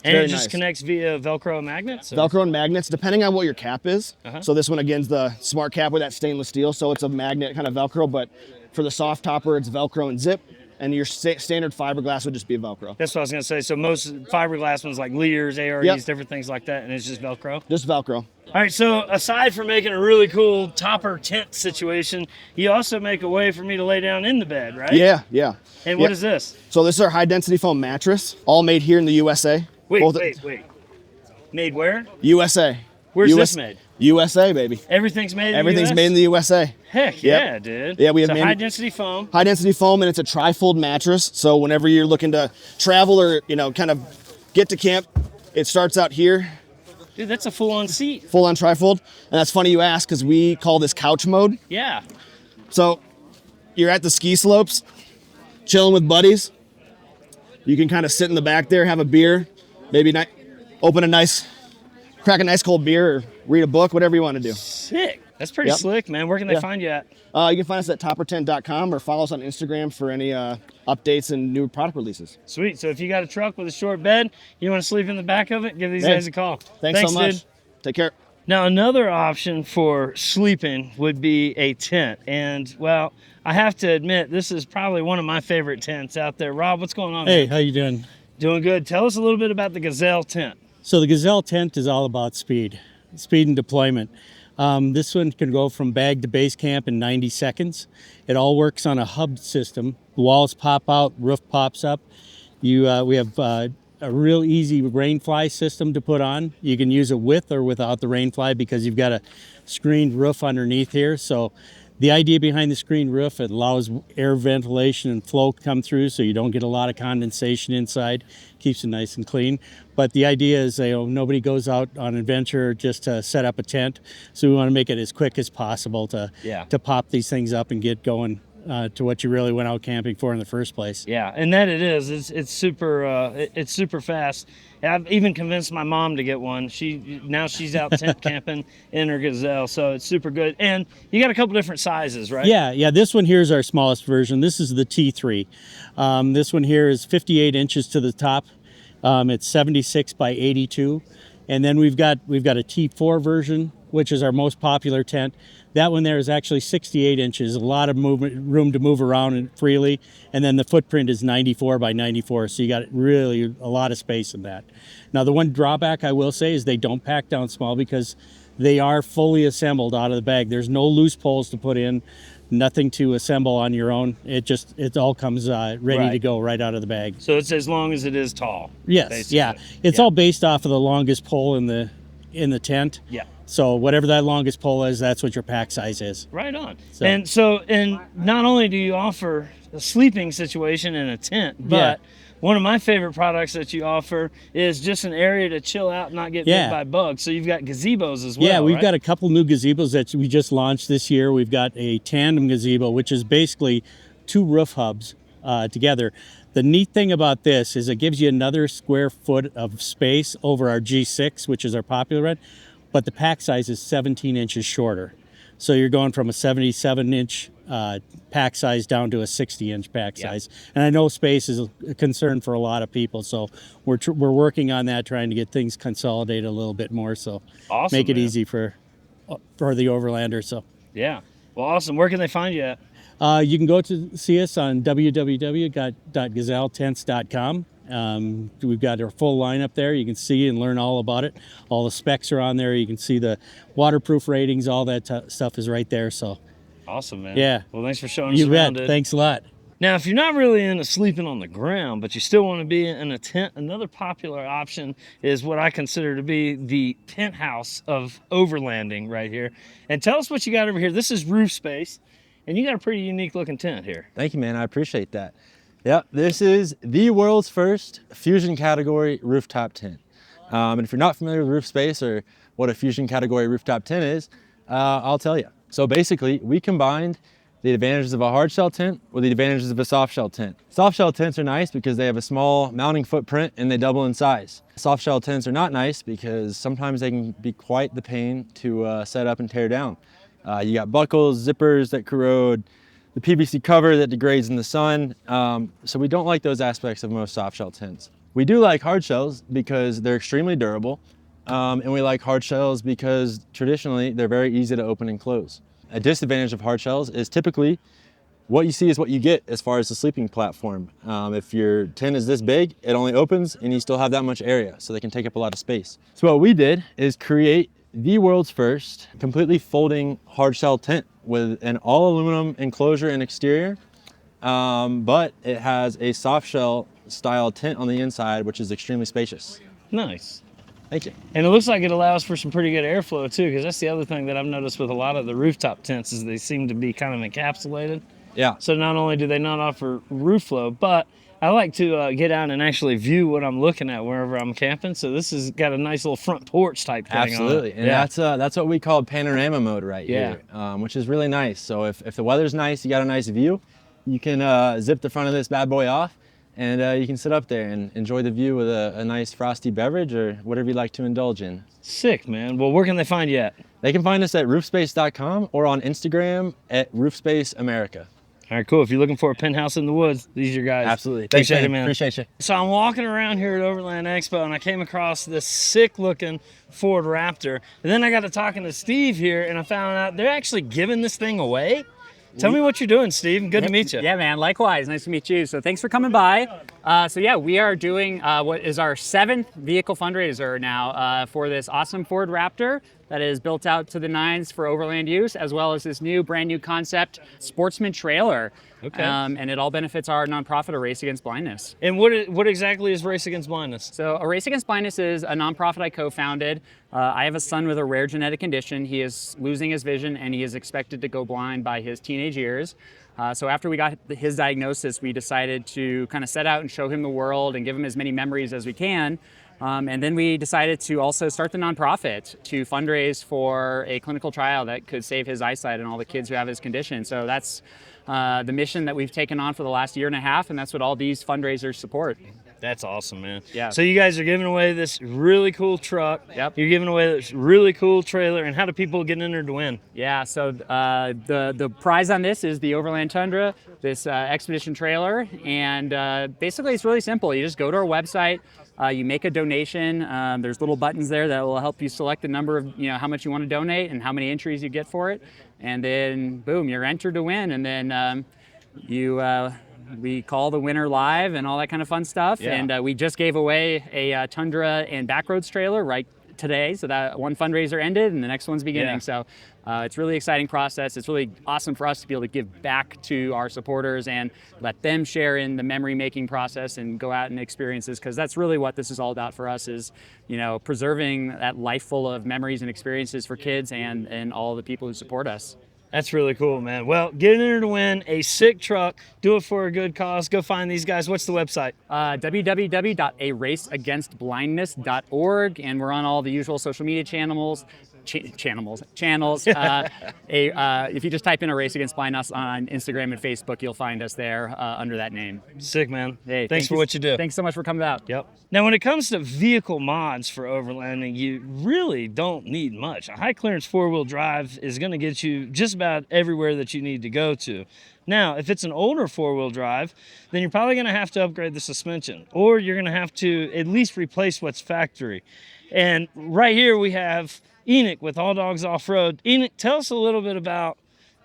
And it just connects via Velcro magnets? Velcro and magnets, depending on what your cap is. So this one, again, is the smart cap with that stainless steel, so it's a magnet kind of Velcro, but for the soft topper, it's Velcro and zip. And your standard fiberglass would just be Velcro. That's what I was going to say. So most fiberglass ones like Lears, AREs, different things like that, and it's just Velcro? Just Velcro. All right, so aside from making a really cool topper tent situation, you also make a way for me to lay down in the bed, right? Yeah, yeah. And what is this? So this is our high-density foam mattress, all made here in the USA. Wait. Made where? USA. Where's this made? USA, baby. Everything's made in the Everything's US? made in the USA. Heck yeah, dude. Yeah, we have high-density foam. High-density foam, and it's a tri-fold mattress. So whenever you're looking to travel or, you know, kind of get to camp, it starts out here. Dude, that's a full-on seat. Full-on tri-fold. And that's funny you ask, because we call this couch mode. Yeah. So you're at the ski slopes, chilling with buddies. You can kind of sit in the back there, have a beer, maybe crack a nice cold beer or read a book, whatever you want to do. Sick. That's pretty slick, man. Where can they find you at? You can find us at toppertent.com or follow us on Instagram for any updates and new product releases. Sweet. So if you got a truck with a short bed, you want to sleep in the back of it, give these guys a call. Thanks so much. Dude. Take care. Now, another option for sleeping would be a tent. And, well, I have to admit, this is probably one of my favorite tents out there. Rob, what's going on? Hey, man? how you doing? Doing good. Tell us a little bit about the Gazelle tent. So the Gazelle tent is all about speed and deployment. This one can go from bag to base camp in 90 seconds. It all works on a hub system. The walls pop out, roof pops up. We have a real easy rainfly system to put on. You can use it with or without the rainfly because you've got a screened roof underneath here. So the idea behind the screened roof, it allows air ventilation and flow to come through so you don't get a lot of condensation inside. Keeps it nice and clean. But the idea is, nobody goes out on adventure just to set up a tent. So we want to make it as quick as possible to pop these things up and get going to what you really went out camping for in the first place. Yeah, and that it is. It's super fast. I've even convinced my mom to get one. Now she's out tent camping in her Gazelle, so it's super good. And you got a couple different sizes, right? Yeah. This one here is our smallest version. This is the T3. This one here is 58 inches to the top. It's 76 by 82. And then we've got a T4 version, which is our most popular tent. That one there is actually 68 inches, a lot of room to move around freely. And then the footprint is 94 by 94, so you got really a lot of space in that. Now, the one drawback I will say is they don't pack down small because they are fully assembled out of the bag. There's no loose poles to put in, nothing to assemble on your own. It all comes ready to go right out of the bag. So it's as long as it is tall. Yes, basically. yeah. It's all based off of the longest pole in the tent. Yeah. So whatever that longest pole is, that's what your pack size is. Right on. And not only do you offer a sleeping situation in a tent, but one of my favorite products that you offer is just an area to chill out and not get bit by bugs. So you've got gazebos as well. Yeah, we've got a couple new gazebos that we just launched this year. We've got a tandem gazebo, which is basically two roof hubs together. The neat thing about this is it gives you another square foot of space over our G6, which is our popular one. But the pack size is 17 inches shorter. So you're going from a 77-inch pack size down to a 60-inch pack size. And I know space is a concern for a lot of people, so we're working on that, trying to get things consolidated a little bit more, so make it easy for the overlander. So yeah, well, awesome. Where can they find you at? You can go to see us on www.gazelletents.com. We've got our full lineup there. You can see and learn all about it. All the specs are on there. You can see the waterproof ratings. All that stuff is right there. So awesome, man. Yeah. Well, thanks for showing us you around. bet. Thanks a lot. Now, if you're not really into sleeping on the ground, but you still want to be in a tent, another popular option is what I consider to be the penthouse of overlanding right here. And tell us what you got over here. This is roof space, and you got a pretty unique looking tent here. Thank you, man. I appreciate that. Yeah, this is the world's first fusion category rooftop tent. And if you're not familiar with roof space or what a fusion category rooftop tent is, I'll tell you. So basically, we combined the advantages of a hard shell tent with the advantages of a soft shell tent. Soft shell tents are nice because they have a small mounting footprint and they double in size. Soft shell tents are not nice because sometimes they can be quite the pain to set up and tear down. You got buckles, zippers that corrode, the PVC cover that degrades in the sun. So we don't like those aspects of most soft shell tents. We do like hard shells because they're extremely durable. And we like hard shells because traditionally they're very easy to open and close. A disadvantage of hard shells is typically what you see is what you get as far as the sleeping platform. If your tent is this big, it only opens and you still have that much area, so they can take up a lot of space. So what we did is create the world's first completely folding hard shell tent with an all aluminum enclosure and exterior, but it has a soft shell style tent on the inside, which is extremely spacious. Nice. Thank you. And it looks like it allows for some pretty good airflow too, because that's the other thing that I've noticed with a lot of the rooftop tents is they seem to be kind of encapsulated. Yeah. So not only do they not offer roof flow, but I like to get out and actually view what I'm looking at wherever I'm camping. So this has got a nice little front porch type thing. Absolutely. On it. And that's what we call panorama mode right here, which is really nice. So if the weather's nice, you got a nice view, you can zip the front of this bad boy off. And you can sit up there and enjoy the view with a nice frosty beverage or whatever you like to indulge in. Sick, man. Well, where can they find you at? They can find us at roofspace.com or on Instagram at roofspaceamerica. All right, cool. If you're looking for a penthouse in the woods, these are your guys. Absolutely. Appreciate it, man. Appreciate you. So I'm walking around here at Overland Expo, and I came across this sick-looking Ford Raptor. And then I got to talking to Steve here, and I found out they're actually giving this thing away. Tell me what you're doing, Steve. Good to meet you. Yeah, man. Likewise. Nice to meet you. So thanks for coming by. We are doing what is our 7th vehicle fundraiser now for this awesome Ford Raptor that is built out to the nines for overland use, as well as this new brand new concept sportsman trailer. Okay. And it all benefits our nonprofit, A Race Against Blindness. And what exactly is Race Against Blindness? So A Race Against Blindness is a nonprofit I co-founded. I have a son with a rare genetic condition. He is losing his vision and he is expected to go blind by his teenage years. So after we got his diagnosis, we decided to kind of set out and show him the world and give him as many memories as we can. And then we decided to also start the nonprofit to fundraise for a clinical trial that could save his eyesight and all the kids who have his condition. So that's the mission that we've taken on for the last year and a half, and that's what all these fundraisers support. That's awesome, man. Yeah. So you guys are giving away this really cool truck. Yep. You're giving away this really cool trailer. And how do people get in there to win? Yeah, so the prize on this is the Overland Tundra, this expedition trailer. And basically it's really simple. You just go to our website, you make a donation. There's little buttons there that will help you select the number of, how much you want to donate and how many entries you get for it. And then boom, you're entered to win. And then we call the winner live and all that kind of fun stuff. Yeah. And we just gave away a Tundra and Backroads trailer right today. So that one fundraiser ended and the next one's beginning. Yeah. So it's a really exciting process. It's really awesome for us to be able to give back to our supporters and let them share in the memory making process and go out and experience this, because that's really what this is all about for us is, preserving that life full of memories and experiences for kids and all the people who support us. That's really cool, man. Well, get in there to win a sick truck. Do it for a good cause. Go find these guys. What's the website? www.araceagainstblindness.org, and we're on all the usual social media channels. If you just type in A Race Against Blindness on Instagram and Facebook, you'll find us there under that name. Sick, man. Hey, thanks for what you do. Thanks so much for coming out. Yep. Now, when it comes to vehicle mods for overlanding, you really don't need much. A high clearance four-wheel drive is going to get you just about everywhere that you need to go to. Now, if it's an older four-wheel drive, then you're probably going to have to upgrade the suspension, or you're going to have to at least replace what's factory. And right here we have Enoch with Alldogs Offroad. Enoch, tell us a little bit about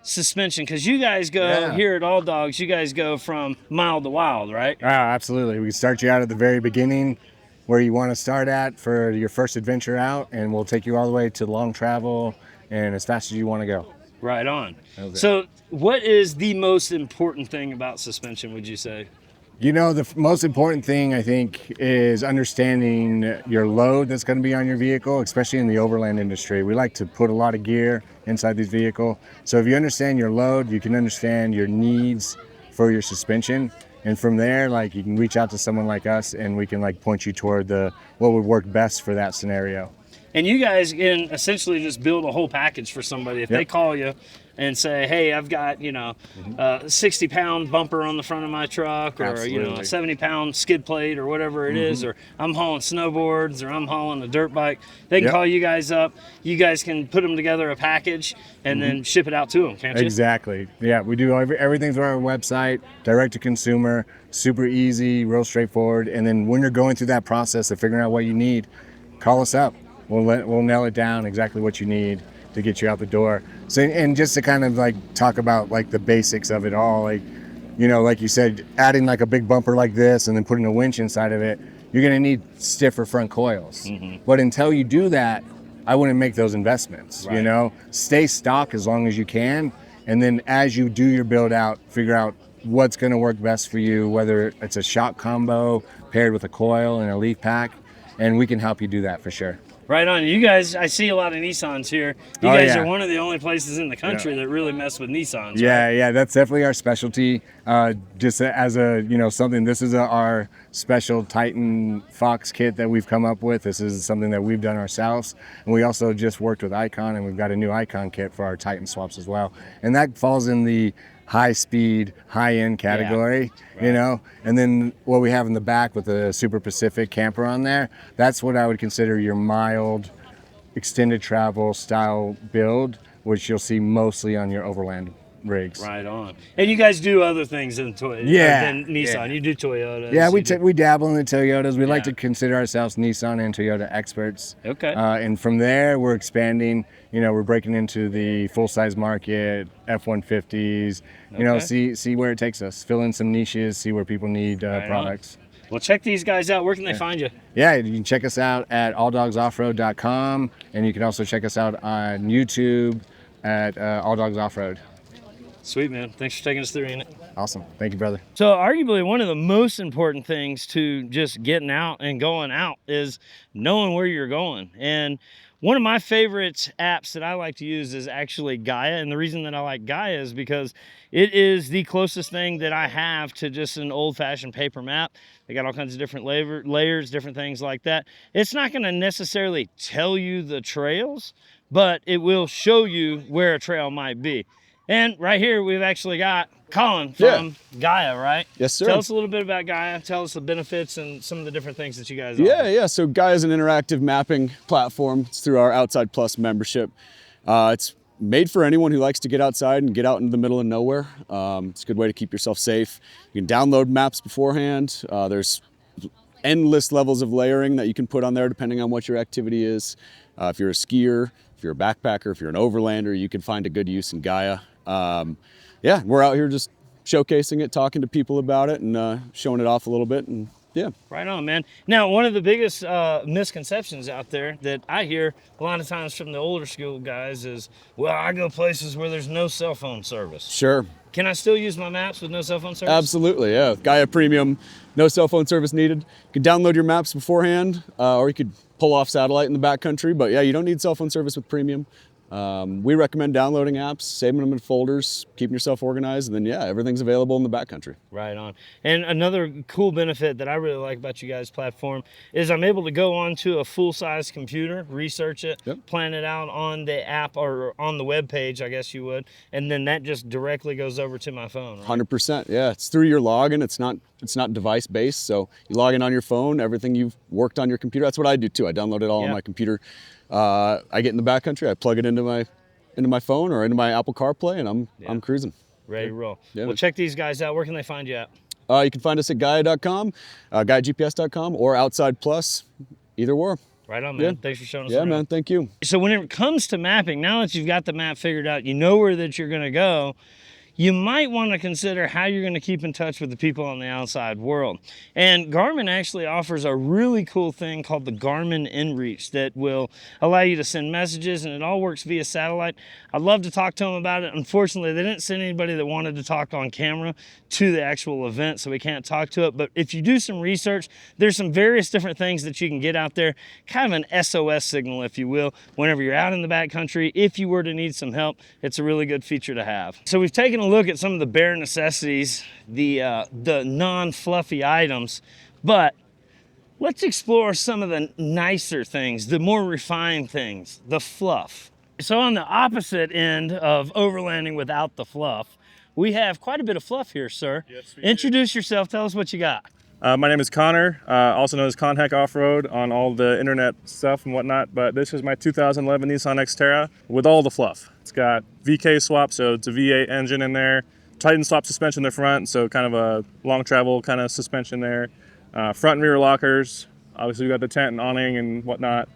suspension, because you guys go here at Alldogs, you guys go from mild to wild, right? Oh, absolutely. We start you out at the very beginning where you want to start at for your first adventure out, and we'll take you all the way to long travel and as fast as you want to go. Right on. Okay. So what is the most important thing about suspension, would you say? The most important thing, I think, is understanding your load that's going to be on your vehicle, especially in the overland industry. We like to put a lot of gear inside this vehicle. So if you understand your load, you can understand your needs for your suspension. And from there, you can reach out to someone like us and we can point you toward what would work best for that scenario. And you guys can essentially just build a whole package for somebody. If they call you and say, hey, I've got, you know, a 60-pound bumper on the front of my truck, or, you know, a 70-pound skid plate or whatever it is, or I'm hauling snowboards, or I'm hauling a dirt bike, they can call you guys up. You guys can put them together a package and then ship it out to them, can't you? Exactly. Yeah, we do everything through our website, direct to consumer, super easy, real straightforward. And then when you're going through that process of figuring out what you need, call us up. We'll nail it down exactly what you need to get you out the door. So, and just to kind of like talk about like the basics of it all, like, you know, like you said, adding like a big bumper like this and then putting a winch inside of it, you're gonna need stiffer front coils. But until you do that, I wouldn't make those investments, you know? Stay stock as long as you can. And then as you do your build out, figure out what's gonna work best for you, whether it's a shock combo paired with a coil and a leaf pack, and we can help you do that for sure. Right on. You guys, I see a lot of Nissans here. You guys are one of the only places in the country that really mess with Nissans. Yeah, yeah, that's definitely our specialty. Just as a, you know, something, this is our special Titan Fox kit that we've come up with. This is something that we've done ourselves. And we also just worked with Icon, and we've got a new Icon kit for our Titan swaps as well. And that falls in the high speed, high end category, you know? And then what we have in the back with the Super Pacific camper on there, that's what I would consider your mild, extended travel style build, which you'll see mostly on your Overland rigs. Right on. And you guys do other things than Nissan. You do Toyotas. Yeah, we dabble in the Toyotas. We like to consider ourselves Nissan and Toyota experts. Okay. And from there, we're expanding. You know, we're breaking into the full-size market, F-150s. You know, see where it takes us. Fill in some niches, see where people need products. Well, check these guys out. Where can they find you? Yeah, you can check us out at alldogsoffroad.com, and you can also check us out on YouTube at Alldogs Offroad. Sweet, man. Thanks for taking us through, Enid. Awesome. Thank you, brother. So arguably one of the most important things to just getting out and going out is knowing where you're going. And one of my favorite apps that I like to use is actually Gaia. And the reason that I like Gaia is because it is the closest thing that I have to just an old-fashioned paper map. They got all kinds of different layers, different things like that. It's not going to necessarily tell you the trails, but it will show you where a trail might be. And right here, we've actually got Colin from Gaia, right? Yes, sir. Tell us a little bit about Gaia. Tell us the benefits and some of the different things that you guys offer. Yeah. So Gaia is an interactive mapping platform. It's through our Outside Plus membership. It's made for anyone who likes to get outside and get out into the middle of nowhere. It's a good way to keep yourself safe. You can download maps beforehand. There's endless levels of layering that you can put on there depending on what your activity is. If you're a skier, if you're a backpacker, if you're an overlander, you can find a good use in Gaia. Yeah, we're out here just showcasing it, talking to people about it, and showing it off a little bit, and yeah. Right on, man. Now, one of the biggest misconceptions out there that I hear a lot of times from the older school guys is, well, I go places where there's no cell phone service. Sure. Can I still use my maps with no cell phone service? Absolutely, yeah. Gaia Premium, no cell phone service needed. You can download your maps beforehand, or you could pull off satellite in the backcountry, but yeah, you don't need cell phone service with Premium. We recommend downloading apps, saving them in folders, keeping yourself organized, and then yeah, everything's available in the backcountry. Right on. And another cool benefit that I really like about you guys' platform is I'm able to go onto a full-size computer, research it, plan it out on the app or on the web page, I guess you would, and then that just directly goes over to my phone. Right? 100%. Yeah, it's through your login. It's not device based, so you log in on your phone, everything you've worked on your computer. That's what I do too. I download it all on my computer. I get in the backcountry, I plug it into my phone or into my Apple CarPlay, and I'm cruising. Ready to roll. Yeah. Well, check these guys out. Where can they find you at? You can find us at Gaia.com, GaiaGPS.com, or Outside Plus, either or. Right on, man. Thanks for showing us Yeah, around. man. Thank you. So when it comes to mapping, now that you've got the map figured out, you know where that you're going to go, you might want to consider how you're going to keep in touch with the people on the outside world. And Garmin actually offers a really cool thing called the Garmin inReach that will allow you to send messages, and it all works via satellite. I'd love to talk to them about it. Unfortunately, they didn't send anybody that wanted to talk on camera to the actual event, so we can't talk to it. But if you do some research, there's some various different things that you can get out there, kind of an SOS signal, if you will, whenever you're out in the backcountry. If you were to need some help, it's a really good feature to have. So we've taken a look at some of the bare necessities, the non-fluffy items, but Let's explore some of the nicer things, the more refined things, the fluff. So on the opposite end of overlanding without the fluff, we have quite a bit of fluff here, sir. Yes, we Introduce yourself. Tell us what you got. My name is Connor, also known as Conhack Offroad on all the internet stuff and whatnot, but this is my 2011 Nissan Xterra with all the fluff. It's got VK swap, so it's a V8 engine in there, Titan swap suspension in the front, so kind of a long travel kind of suspension there. Front and rear lockers, obviously we got the tent and awning and whatnot.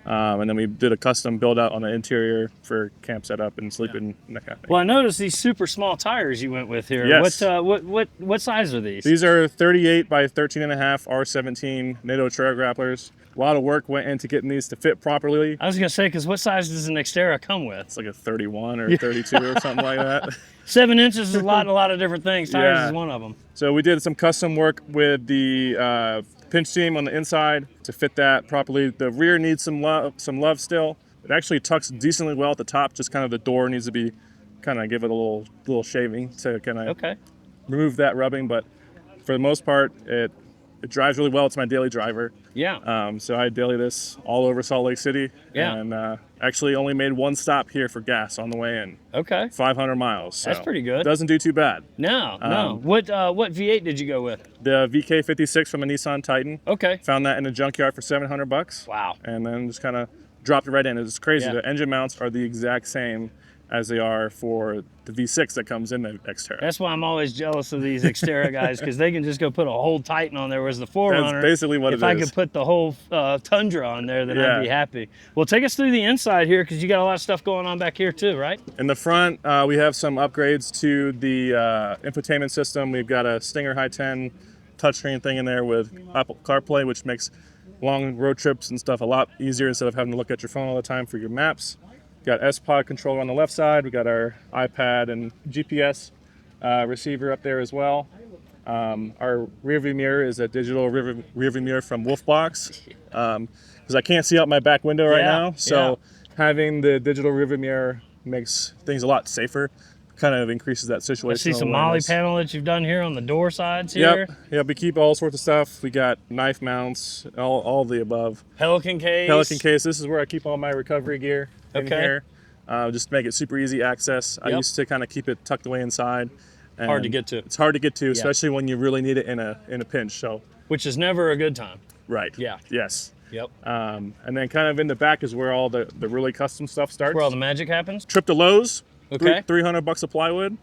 And then we did a custom build out on the interior for camp setup and sleeping and that kind of thing. Well, I noticed these super small tires you went with here. Yes. What size are these? These are 38 by 13.5 R17 NATO trail grapplers. A lot of work went into getting these to fit properly. I was gonna say, because what size does an Xterra come with? It's like a 31 or 32 or something like that. 7 inches is a lot of different things. Tires is one of them. So we did some custom work with the pinch seam on the inside to fit that properly. The rear needs some love still. It actually tucks decently well at the top. Just kind of the door needs to be kind of give it a little shaving to kind of remove that rubbing. But for the most part, it drives really well. It's my daily driver. Yeah. So I daily this all over Salt Lake City. Yeah. And actually only made one stop here for gas on the way in. Okay. 500 miles. So that's pretty good. Doesn't do too bad. No, no. What V8 did you go with? The VK56 from a Nissan Titan. Okay. Found that in a junkyard for $700. Wow. And then just kind of dropped it right in. It's crazy. Yeah. The engine mounts are the exact same as they are for the V6 that comes in the Xterra. That's why I'm always jealous of these Xterra guys, because they can just go put a whole Titan on there, whereas the 4Runner, That's basically what it is. If I could put the whole Tundra on there, then I'd be happy. Well, take us through the inside here, because you got a lot of stuff going on back here too, right? In the front, we have some upgrades to the infotainment system. We've got a Stinger High 10 touchscreen thing in there with Apple CarPlay, which makes long road trips and stuff a lot easier instead of having to look at your phone all the time for your maps. Got S-Pod controller on the left side. We got our iPad and GPS receiver up there as well. Our rearview mirror is a digital rearview mirror from Wolfbox, because I can't see out my back window right now. So having the digital rearview mirror makes things a lot safer. Kind of increases that situation. I see some molly panel that you've done here on the door sides here. Yep. We keep all sorts of stuff. We got knife mounts, all the above. Pelican case. Pelican case. This is where I keep all my recovery gear in here. Just to make it super easy access. I used to kind of keep it tucked away inside. And hard to get to. It's hard to get to, especially when you really need it in a pinch. So. Which is never a good time. Right. Yeah. Yes. Yep. And then kind of in the back is where all the really custom stuff starts. Where all the magic happens. Trip to Lowe's. Okay. $300 of plywood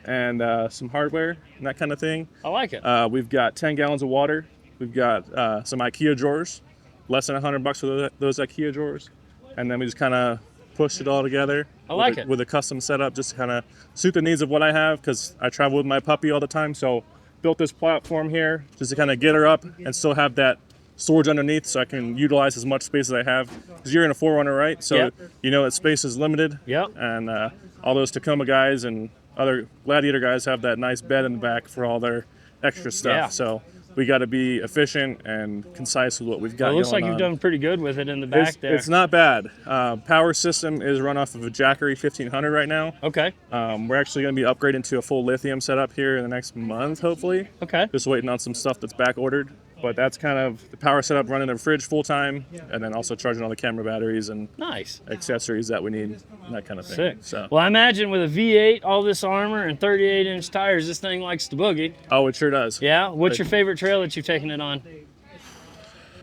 and some hardware and that kind of thing. I like it. We've got 10 gallons of water. We've got some IKEA drawers, less than $100 for those IKEA drawers. And then we just kind of pushed it all together. I like it. With a custom setup, just to kind of suit the needs of what I have, because I travel with my puppy all the time. So built this platform here just to kind of get her up and still have that storage underneath, so I can utilize as much space as I have. Because you're in a 4Runner, right? So you know that space is limited. Yep. And all those Tacoma guys and other Gladiator guys have that nice bed in the back for all their extra stuff. Yeah. So we got to be efficient and concise with what we've got. Well, it looks like you've done pretty good with it in the back there. It's not bad. Power system is run off of a Jackery 1500 right now. Okay. We're actually going to be upgrading to a full lithium setup here in the next month, hopefully. Okay. Just waiting on some stuff that's back ordered. But that's kind of the power setup, running the fridge full time, and then also charging all the camera batteries and accessories that we need, and that kind of thing. Sick. So. Well, I imagine with a V8, all this armor, and 38-inch tires, this thing likes to boogie. Oh, it sure does. Yeah? What's your favorite trail that you've taken it on?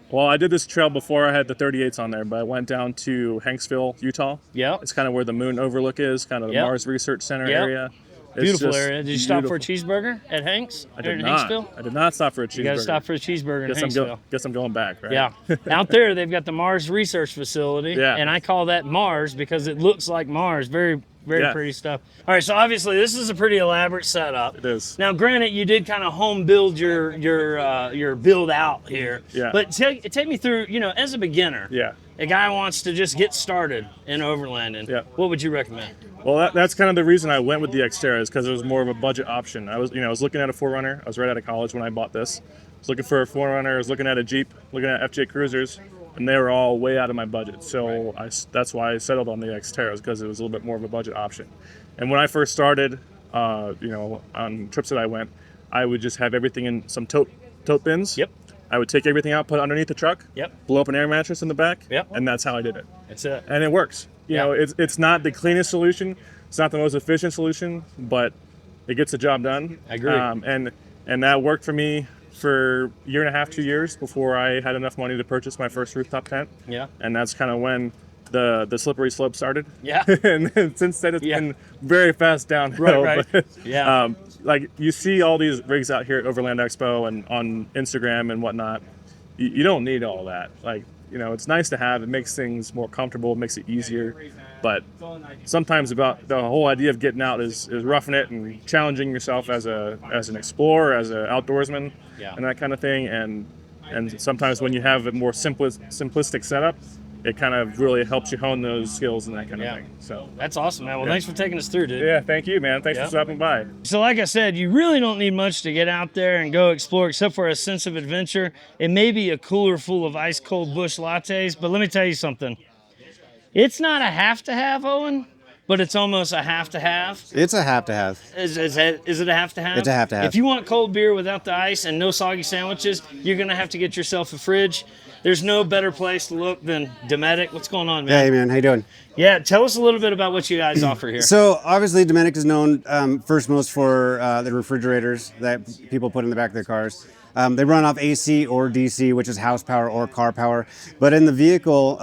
Well, I did this trail before I had the 38s on there, but I went down to Hanksville, Utah. Yeah. It's kind of where the moon overlook is, kind of the Mars Research Center area. Beautiful area. Did you stop for a cheeseburger at Hanks? I did not. I did not stop for a cheeseburger. You got to stop for a cheeseburger in Hanksville. Guess I'm going back, right? Yeah. Out there, they've got the Mars Research Facility. Yeah. And I call that Mars because it looks like Mars. Very pretty stuff. All right, so obviously this is a pretty elaborate setup. It is. Now, granted, you did kind of home build your build out here. Yeah. But take me through, as a beginner. Yeah. A guy wants to just get started in overlanding. Yeah. What would you recommend? Well, that's kind of the reason I went with the Xterra, is because it was more of a budget option. I was looking at a 4Runner. I was right out of college when I bought this. I was looking for a 4Runner. I was looking at a Jeep, looking at FJ Cruisers, and they were all way out of my budget. So that's why I settled on the Xterra, because it was a little bit more of a budget option. And when I first started, on trips that I went, I would just have everything in some tote bins. Yep. I would take everything out, put it underneath the truck, blow up an air mattress in the back, and that's how I did it. That's it. And it works. You know, it's not the cleanest solution, it's not the most efficient solution, but it gets the job done. I agree. And that worked for me for a year and a half, 2 years before I had enough money to purchase my first rooftop tent. Yeah. And that's kind of when the slippery slope started. Yeah. And since then it's been very fast downhill. Right. But, Yeah. like you see all these rigs out here at Overland Expo and on Instagram and whatnot. You don't need all that. Like, you know, it's nice to have. It makes things more comfortable. It makes it easier. But sometimes about the whole idea of getting out is roughing it and challenging yourself as an explorer, as an outdoorsman, and that kind of thing. And sometimes when you have a more simplistic setup, it kind of really helps you hone those skills and that kind of thing. So that's awesome, man. Well, thanks for taking us through, dude. Yeah, thank you, man. Thanks for stopping by. So like I said, you really don't need much to get out there and go explore except for a sense of adventure. It may be a cooler full of ice cold bush lattes, but let me tell you something. It's not a have to have, Owen, but it's almost a have to have. It's a have to have. Is it a have to have? It's a have to have. If you want cold beer without the ice and no soggy sandwiches, you're going to have to get yourself a fridge. There's no better place to look than Dometic. What's going on, man? Hey, man. How you doing? Yeah, tell us a little bit about what you guys offer here. So, obviously, Dometic is known first most for the refrigerators that people put in the back of their cars. They run off AC or DC, which is house power or car power. But in the vehicle,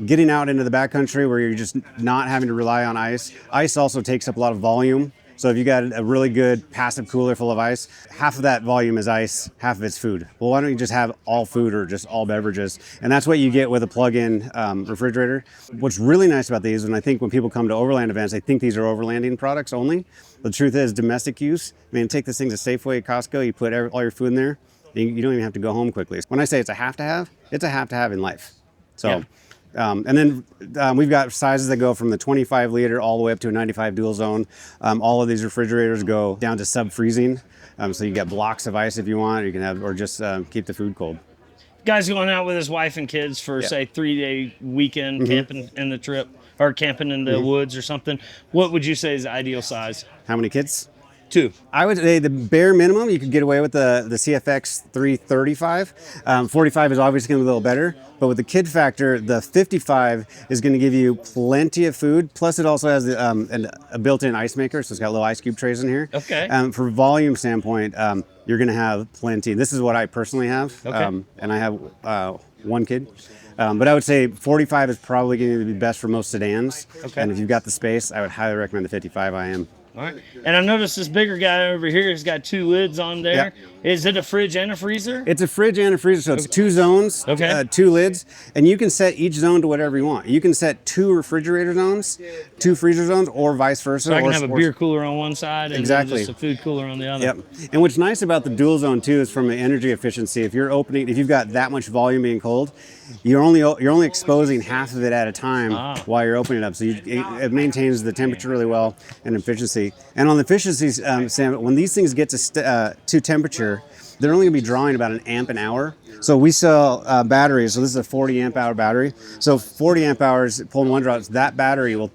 getting out into the backcountry where you're just not having to rely on ice also takes up a lot of volume. So if you got a really good passive cooler full of ice, half of that volume is ice, half of it's food. Well, why don't you just have all food or just all beverages? And that's what you get with a plug-in refrigerator. What's really nice about these, and I think when people come to Overland events, they think these are Overlanding products only. The truth is domestic use. I mean, take this thing to Safeway, Costco, you put all your food in there, you don't even have to go home quickly. When I say it's a have to have, it's a have to have in life. So. And then we've got sizes that go from the 25 liter all the way up to a 95 dual zone. All of these refrigerators go down to sub-freezing. So you get blocks of ice if you want, or you can have, or just keep the food cold. Guy's going out with his wife and kids for say 3-day weekend camping in the trip or camping in the woods or something. What would you say is the ideal size? How many kids? 2. I would say the bare minimum, you could get away with the CFX 335. 45 is obviously going to be a little better, but with the kid factor, the 55 is going to give you plenty of food. Plus, it also has a built-in ice maker, so it's got little ice cube trays in here. Okay. For volume standpoint, you're going to have plenty. This is what I personally have, and I have 1 kid. But I would say 45 is probably going to be best for most sedans. Okay. And if you've got the space, I would highly recommend the 55 IM. All right. And I noticed this bigger guy over here has got 2 lids on there. Yeah. Is it a fridge and a freezer? It's a fridge and a freezer, so it's 2 zones, 2 lids, and you can set each zone to whatever you want. You can set 2 refrigerator zones, 2 freezer zones, or vice versa. So I can have a beer cooler on one side and just a food cooler on the other. Yep. And what's nice about the dual zone too is from an energy efficiency. If you've got that much volume being cold, you're only exposing half of it at a time while you're opening it up. So it maintains the temperature really well and efficiency. And on the efficiency standpoint, when these things get to temperature, they're only going to be drawing about 1 amp an hour. So we sell batteries. So this is a 40 amp hour battery. So 40 amp hours pulling 1 drops. That battery will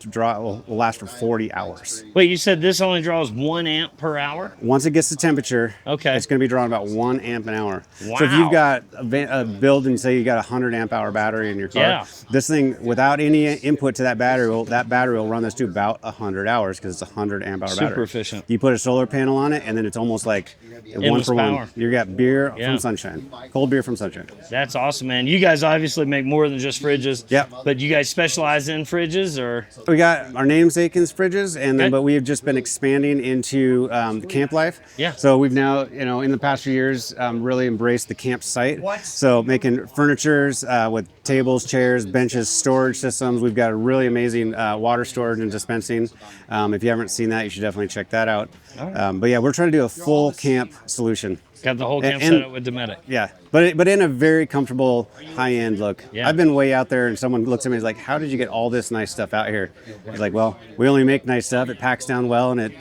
last for 40 hours. Wait, you said this only draws 1 amp per hour? Once it gets to temperature, it's going to be drawing about 1 amp an hour. Wow. So if you've got a build and say you got a 100 amp hour battery in your car, this thing without any input to that battery will run this to about 100 hours because it's a 100 amp hour battery. Super efficient. You put a solar panel on it, and then it's almost like endless 1 for power. 1. You got beer from sunshine, cold beer from sunshine. That's awesome, man. You guys obviously make more than just fridges. Yep. But you guys specialize in fridges, or? We got our namesake in fridges, and then but we have just been expanding into camp life. Yeah. So we've now, in the past few years, really embraced the campsite. So making furnitures with tables, chairs, benches, storage systems. We've got a really amazing water storage and dispensing. If you haven't seen that, you should definitely check that out. But yeah, we're trying to do a full camp solution. Got the whole camp set up with Dometic. Yeah, but in a very comfortable, high-end look. Yeah. I've been way out there, and someone looks at me and is like, how did you get all this nice stuff out here? I was like, well, we only make nice stuff. It packs down well, and it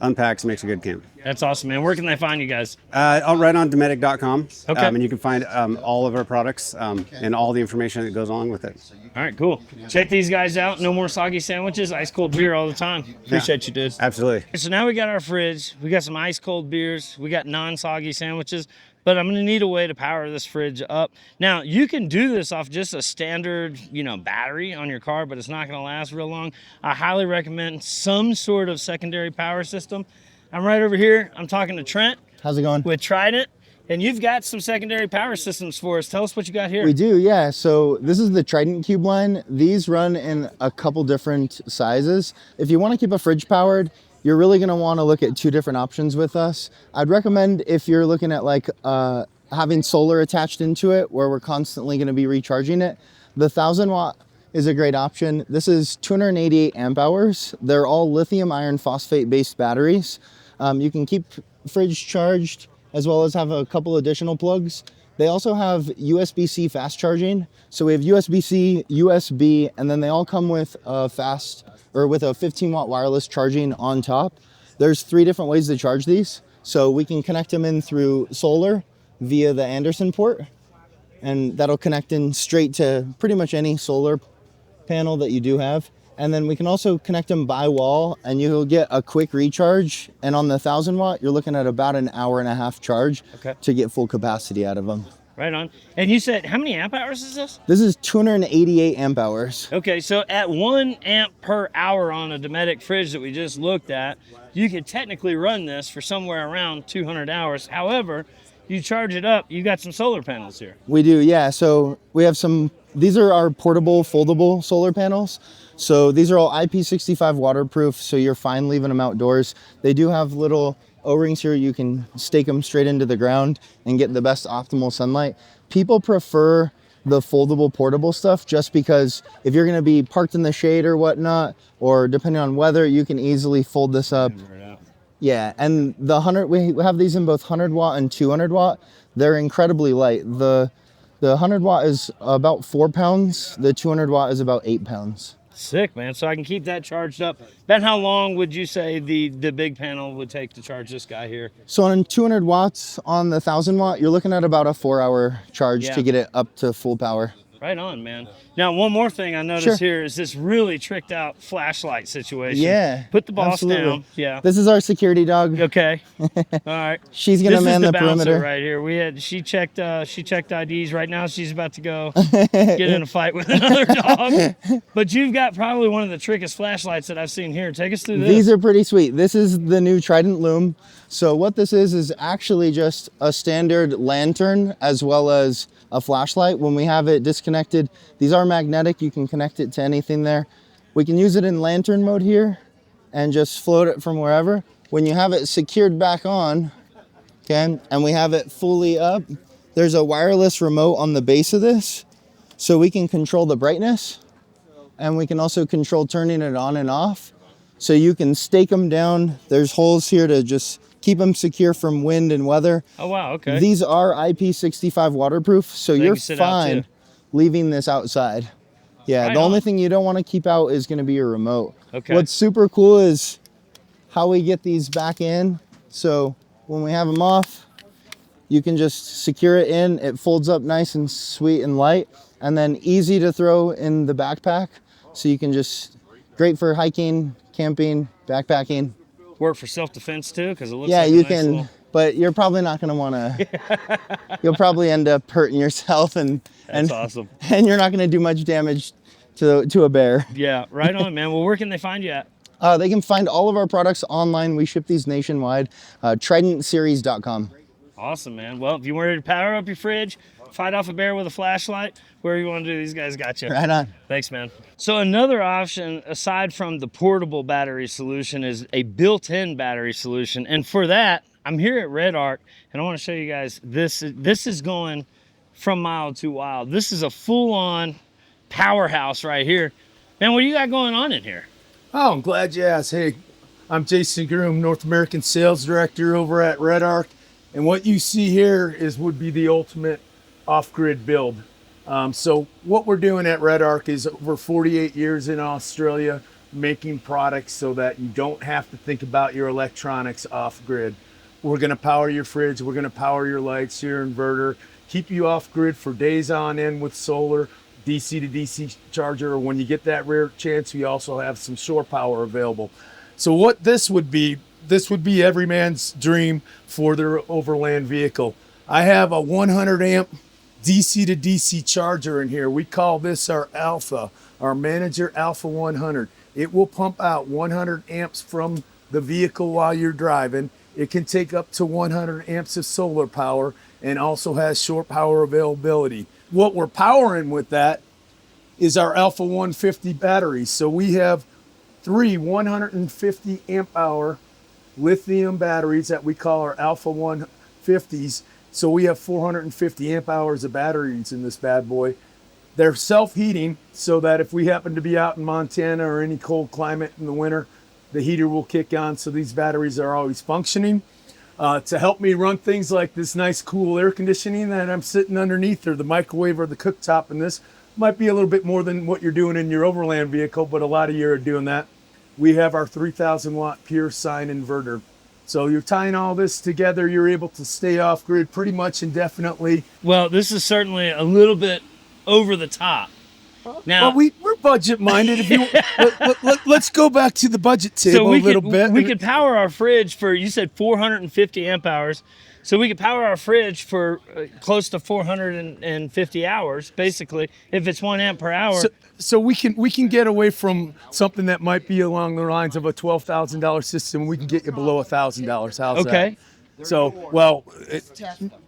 unpacks and makes a good camp. That's awesome, man. Where can they find you guys? Right on Dometic.com. Okay. And you can find all of our products and all the information that goes along with it. All right, cool. Check these guys out. No more soggy sandwiches. Ice cold beer all the time. Appreciate you, dude. Absolutely. So now we got our fridge. We got some ice cold beers. We got non-soggy sandwiches. but I'm gonna need a way to power this fridge up. Now, you can do this off just a standard, you know, battery on your car, but it's not gonna last real long. I highly recommend some sort of secondary power system. I'm right over here, I'm talking to Trent. How's it going? With Trident, and you've got some secondary power systems for us. Tell us what you got here. We do, yeah. So this is the Trident Cube line. These run in a couple different sizes. If you want to keep a fridge powered, you're really going to want to look at 2 different options with us. I'd recommend if you're looking at like having solar attached into it, where we're constantly going to be recharging it, the 1000 watt is a great option. This is 288 amp hours. They're all lithium iron phosphate based batteries. You can keep fridge charged as well as have a couple additional plugs. They also have USB-C fast charging. So we have USB-C, USB, and then they all come with a with a 15 watt wireless charging on top. There's 3 different ways to charge these. So we can connect them in through solar via the Anderson port, and that'll connect in straight to pretty much any solar panel that you do have. And then we can also connect them by wall, and you'll get a quick recharge. And on the 1000 watt, you're looking at about an hour and a half charge to get full capacity out of them. Right on. And you said, how many amp hours is this? This is 288 amp hours. Okay, so at 1 amp per hour on a Dometic fridge that we just looked at, you could technically run this for somewhere around 200 hours. However, you charge it up, you got some solar panels here. We do, yeah. So we have these are our portable, foldable solar panels. So these are all IP65 waterproof, so you're fine leaving them outdoors. They do have little O-rings here. You can stake them straight into the ground and get the best optimal sunlight. People prefer the foldable portable stuff just because if you're gonna be parked in the shade or whatnot, or depending on weather, you can easily fold this up. Yeah, and we have these in both 100 watt and 200 watt. They're incredibly light. The 100 watt is about 4 pounds. The 200 watt is about 8 pounds. Sick, man. So I can keep that charged up. Then how long would you say the big panel would take to charge this guy here? So on 200 watts on the 1000 watt, you're looking at about a 4-hour charge to get it up to full power. Right on, man. Now, one more thing I noticed here is this really tricked out flashlight situation. Yeah. Put the boss absolutely. down. Yeah. This is our security dog. Okay. All right. She's gonna man the bouncer perimeter right here. She checked IDs. Right now she's about to go get in a fight with another dog. But you've got probably one of the trickiest flashlights that I've seen here. Take us through this. These are pretty sweet. This is the new Trident Lume. So what this is actually just a standard lantern as well as a flashlight. When we have it disconnected, these are magnetic. You can connect it to anything there. We can use it in lantern mode here and just float it from wherever. When you have it secured back on, okay, and we have it fully up, there's a wireless remote on the base of this, so we can control the brightness, and we can also control turning it on and off. So you can stake them down. There's holes here to just keep them secure from wind and weather. Oh, wow, okay. These are IP65 waterproof, so you're fine leaving this outside. Yeah, the only thing you don't want to keep out is going to be your remote. Okay. What's super cool is how we get these back in. So when we have them off, you can just secure it in. It folds up nice and sweet and light, and then easy to throw in the backpack. So you can great for hiking, camping, backpacking. Work for self-defense too, because it looks yeah, like you a nice can, little... but you're probably not going to want to. You'll probably end up hurting yourself, That's awesome. And you're not going to do much damage to a bear. Yeah, right on, man. Well, where can they find you at? They can find all of our products online. We ship these nationwide. TridentSeries.com. Awesome, man. Well, if you wanted to power up your fridge, fight off a bear with a flashlight, wherever you want to do, these guys got you. Right on. Thanks, man. So another option, aside from the portable battery solution, is a built-in battery solution. And for that, I'm here at REDARC, and I want to show you guys this. This is going from mild to wild. This is a full-on powerhouse right here. Man, what do you got going on in here? Oh, I'm glad you asked. Hey, I'm Jason Groom, North American Sales Director over at REDARC. And what you see here would be the ultimate off-grid build. So what we're doing at REDARC is over 48 years in Australia, making products so that you don't have to think about your electronics off-grid. We're gonna power your fridge, we're gonna power your lights, your inverter, keep you off-grid for days on end with solar, DC to DC charger, or when you get that rare chance, we also have some shore power available. So what this would be every man's dream for their overland vehicle. I have a 100 amp DC to DC charger in here. We call this our Alpha, our Manager Alpha 100. It will pump out 100 amps from the vehicle while you're driving. It can take up to 100 amps of solar power and also has shore power availability. What we're powering with that is our Alpha 150 batteries. So we have 3 150 amp hour lithium batteries that we call our Alpha 150s. So we have 450 amp hours of batteries in this bad boy. They're self-heating so that if we happen to be out in Montana or any cold climate in the winter, the heater will kick on, so these batteries are always functioning. To help me run things like this nice cool air conditioning that I'm sitting underneath, or the microwave or the cooktop in this, might be a little bit more than what you're doing in your Overland vehicle, but a lot of you are doing that. We have our 3,000 watt pure sine inverter. So you're tying all this together, you're able to stay off grid pretty much indefinitely. Well, this is certainly a little bit over the top. Now, well, we're budget minded. If you let's go back to the budget table a little bit. We could power our fridge for, you said 450 amp hours. So we could power our fridge for close to 450 hours, basically, if it's 1 amp per hour. So we can get away from something that might be along the lines of a $12,000 system. We can get you below $1,000. How's that? Okay. So, well,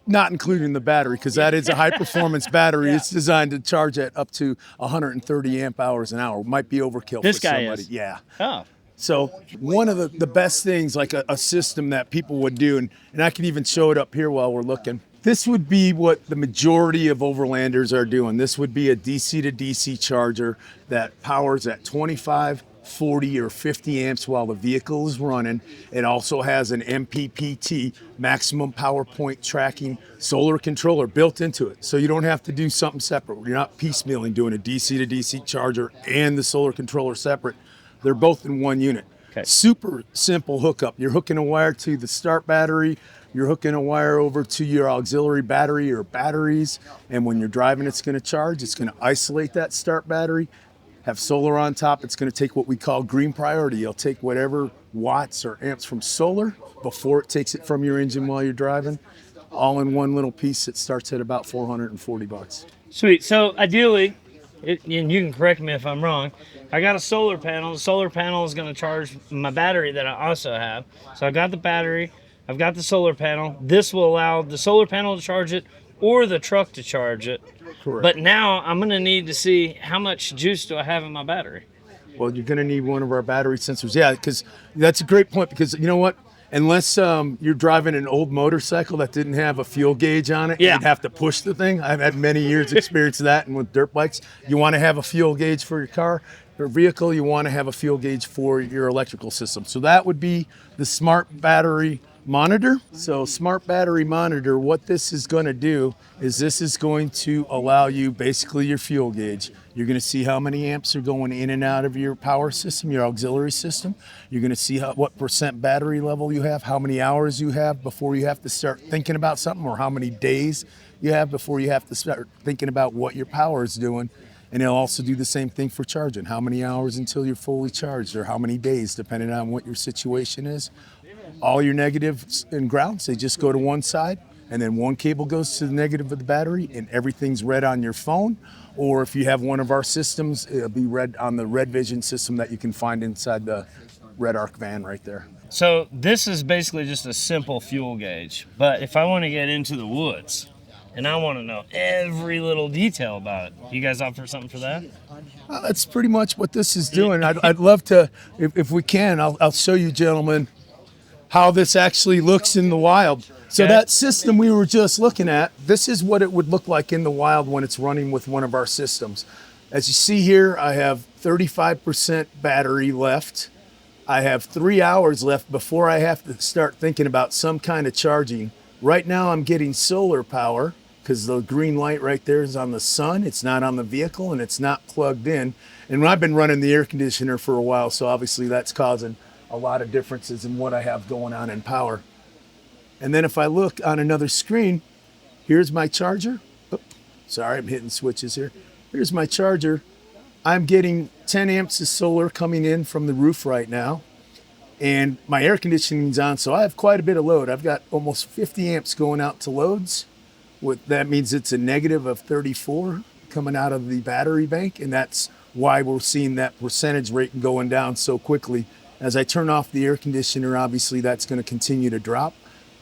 not including the battery, because that is a high-performance battery. Yeah. It's designed to charge at up to 130 amp hours an hour. Might be overkill for somebody. Yeah. Oh. So one of the best things, like a system that people would do, and I can even show it up here while we're looking. This would be what the majority of overlanders are doing. This would be a DC to DC charger that powers at 25, 40, or 50 amps while the vehicle is running. It also has an MPPT, maximum power point tracking solar controller built into it. So you don't have to do something separate. You're not piecemealing doing a DC to DC charger and the solar controller separate. They're both in one unit. Okay. Super simple hookup. You're hooking a wire to the start battery. You're hooking a wire over to your auxiliary battery or batteries. And when you're driving, it's going to charge. It's going to isolate that start battery, have solar on top. It's going to take what we call green priority. It'll take whatever watts or amps from solar before it takes it from your engine while you're driving, all in one little piece that starts at about $440. Sweet. So ideally, and you can correct me if I'm wrong, I got a solar panel. The solar panel is going to charge my battery that I also have. So I've got the battery, I've got the solar panel. This will allow the solar panel to charge it or the truck to charge it. Correct. But now I'm going to need to see how much juice do I have in my battery. Well, you're going to need one of our battery sensors. Yeah, because that's a great point, because you know what? Unless you're driving an old motorcycle that didn't have a fuel gauge on it, you'd have to push the thing. I've had many years experience of that, and with dirt bikes, you want to have a fuel gauge for your car or vehicle, you want to have a fuel gauge for your electrical system. So that would be the smart battery monitor. So smart battery monitor, what this is going to do is this is going to allow you basically your fuel gauge. You're going to see how many amps are going in and out of your power system, your auxiliary system. You're going to see what percent battery level you have, how many hours you have before you have to start thinking about something, or how many days you have before you have to start thinking about what your power is doing. And it'll also do the same thing for charging. How many hours until you're fully charged, or how many days, depending on what your situation is. All your negatives and grounds, they just go to one side, and then one cable goes to the negative of the battery, and everything's read on your phone. Or if you have one of our systems, it'll be read on the Red Vision system that you can find inside the REDARC van right there. So this is basically just a simple fuel gauge. But if I want to get into the woods and I want to know every little detail about it, you guys offer something for that? That's pretty much what this is doing. I'd love to, if we can, I'll show you gentlemen how this actually looks in the wild. So that system we were just looking at, this is what it would look like in the wild when it's running with one of our systems. As you see here, I have 35% battery left. I have 3 hours left before I have to start thinking about some kind of charging. Right now I'm getting solar power because the green light right there is on the sun. It's not on the vehicle and it's not plugged in. And I've been running the air conditioner for a while, so obviously that's causing a lot of differences in what I have going on in power. And then if I look on another screen, here's my charger. Oh, sorry, I'm hitting switches here. Here's my charger. I'm getting 10 amps of solar coming in from the roof right now. and my air conditioning's on, so I have quite a bit of load. I've got almost 50 amps going out to loads. That means it's a negative of 34 coming out of the battery bank, and that's why we're seeing that percentage rate going down so quickly. As I turn off the air conditioner, obviously that's going to continue to drop,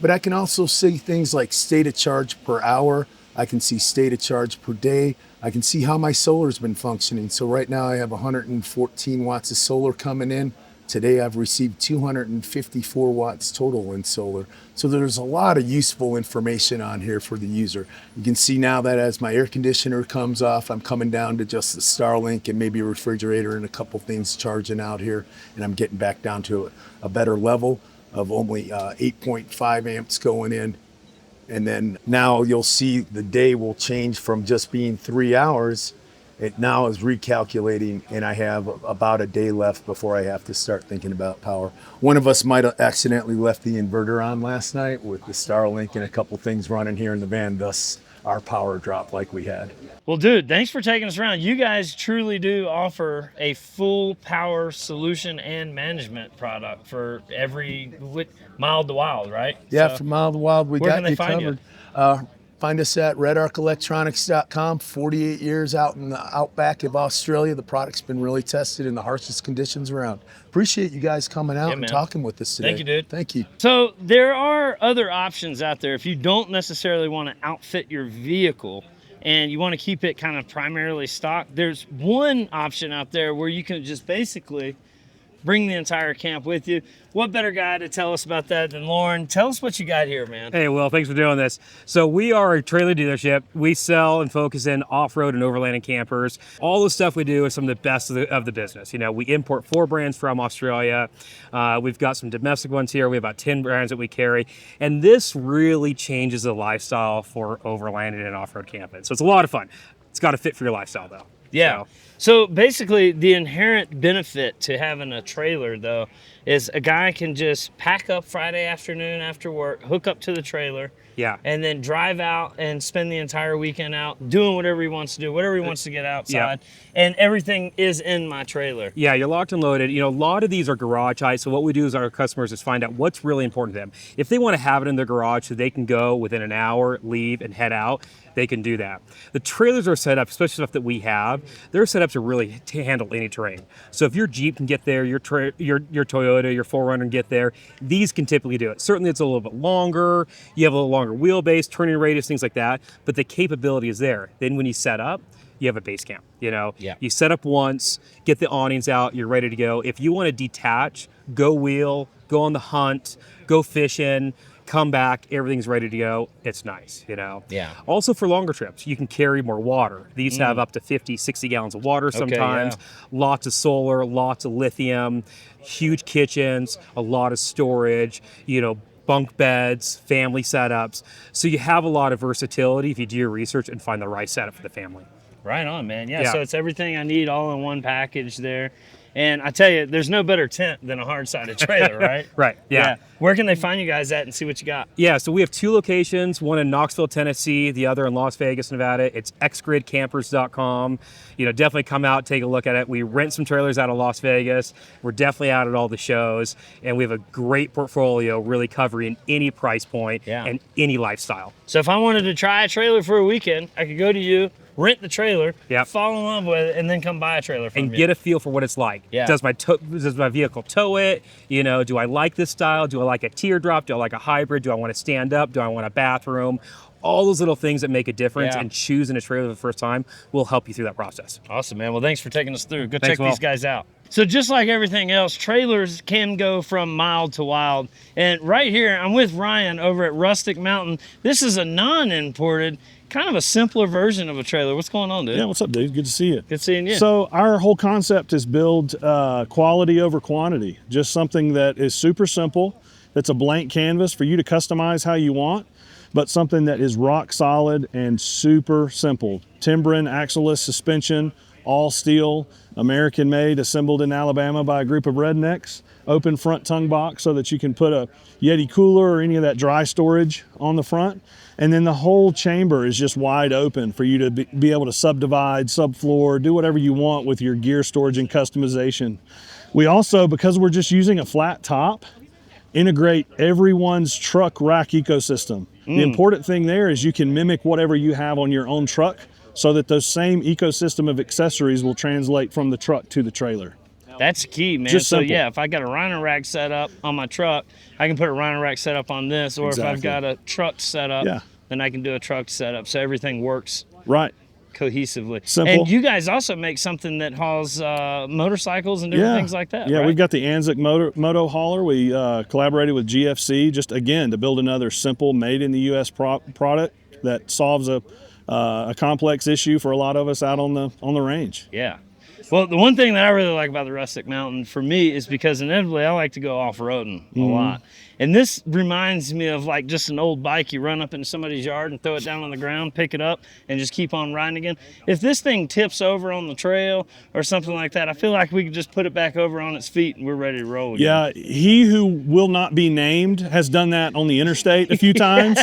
but I can also see things like state of charge per hour. I can see state of charge per day. I can see how my solar's been functioning. So right now I have 114 watts of solar coming in. Today I've received 254 watts total in solar. So there's a lot of useful information on here for the user. You can see now that as my air conditioner comes off, I'm coming down to just the Starlink and maybe a refrigerator and a couple things charging out here. And I'm getting back down to a better level of only 8.5 amps going in. And then now you'll see the day will change from just being 3 hours. It now is recalculating, and I have about a day left before I have to start thinking about power. One of us might have accidentally left the inverter on last night with the Starlink and a couple things running here in the van, thus our power drop like we had. Well, dude, thanks for taking us around. You guys truly do offer a full power solution and management product for every mild to wild, right? Yeah, so, from mild to wild, we got you covered. Find us at REDARCelectronics.com. 48 years out in the outback of Australia. The product's been really tested in the harshest conditions around. Appreciate you guys coming out and talking with us today. Thank you, dude. Thank you. So there are other options out there if you don't necessarily want to outfit your vehicle and you want to keep it kind of primarily stock. There's one option out there where you can just basically bring the entire camp with you. What better guy to tell us about that than Lauren? Tell us what you got here, man. Hey, Will, thanks for doing this. So we are a trailer dealership. We sell and focus in off-road and overlanding campers. All the stuff we do is some of the best of the business. You know, we import 4 brands from Australia. We've got some domestic ones here. We have about 10 brands that we carry. And this really changes the lifestyle for overlanding and off-road camping. So it's a lot of fun. It's got to fit for your lifestyle, though. Yeah. So basically, the inherent benefit to having a trailer, though, is a guy can just pack up Friday afternoon after work, hook up to the trailer, and then drive out and spend the entire weekend out doing whatever he wants to do, whatever he wants to get outside, and everything is in my trailer. Yeah, you're locked and loaded. You know, a lot of these are garage heights, so what we do is our customers is find out what's really important to them. If they want to have it in their garage so they can go within an hour, leave, and head out, they can do that. The trailers are set up, especially stuff that we have, they're set up to really handle any terrain. So if your Jeep can get there, your Toyota, your 4Runner can get there, these can typically do it. Certainly it's a little bit longer, you have a little longer wheelbase, turning radius, things like that, but the capability is there. Then when you set up, you have a base camp. You know, you set up once, get the awnings out, you're ready to go. If you want to detach, go wheel, go on the hunt, go fishing, come back, everything's ready to go. It's nice, you know. Yeah. Also for longer trips, you can carry more water. These have up to 50, 60 gallons of water sometimes. Lots of solar, lots of lithium, huge kitchens, a lot of storage, you know, bunk beds, family setups. So you have a lot of versatility if you do your research and find the right setup for the family. Right on, man. Yeah, so it's everything I need all in one package there. And I tell you, there's no better tent than a hard-sided trailer, right? Right, yeah. Where can they find you guys at and see what you got? Yeah, so we have 2 locations, one in Knoxville, Tennessee, the other in Las Vegas, Nevada. It's xgridcampers.com. You know, definitely come out, take a look at it. We rent some trailers out of Las Vegas. We're definitely out at all the shows. And we have a great portfolio really covering any price point and any lifestyle. So if I wanted to try a trailer for a weekend, I could go to you, rent the trailer, fall in love with it, and then come buy a trailer from you. And get a feel for what it's like. Does my vehicle tow it? You know, do I like this style? Do I like a teardrop? Do I like a hybrid? Do I want to stand up? Do I want a bathroom? All those little things that make a difference and choosing a trailer the first time will help you through that process. Awesome, man. Well, thanks for taking us through. Go Thanks, check these guys out. So just like everything else, trailers can go from mild to wild. And right here, I'm with Ryan over at Rustic Mountain. This is a non-imported, kind of a simpler version of a trailer. What's going on, dude? Yeah, what's up, dude? Good to see you. Good seeing you. So our whole concept is build quality over quantity. Just something that is super simple, that's a blank canvas for you to customize how you want, but something that is rock solid and super simple. Timbren, axle-less suspension, all steel, American made, assembled in Alabama by a group of rednecks. Open front tongue box so that you can put a Yeti cooler or any of that dry storage on the front. And then the whole chamber is just wide open for you to be able to subdivide, subfloor, do whatever you want with your gear storage and customization. We also, because we're just using a flat top, integrate everyone's truck rack ecosystem. The important thing there is you can mimic whatever you have on your own truck so that those same ecosystem of accessories will translate from the truck to the trailer. That's key, man. Just so simple. yeah, if I got a Rhino rack set up on my truck, I can put a Rhino rack set up on this, or if I've got a truck set up, then I can do a truck setup. So everything works cohesively. Simple. And you guys also make something that hauls motorcycles and different things like that, Yeah, right? we've got the Anzac Moto Hauler. We collaborated with GFC just again to build another simple, made in the U.S. product that solves a complex issue for a lot of us out on the range. Yeah. Well, the one thing that I really like about the Rustic Mountain for me is because inevitably I like to go off-roading a lot. And this reminds me of like just an old bike you run up into somebody's yard and throw it down on the ground, pick it up, and just keep on riding again. If this thing tips over on the trail or something like that, I feel like we could just put it back over on its feet and we're ready to roll again. Yeah, he who will not be named has done that on the interstate a few times,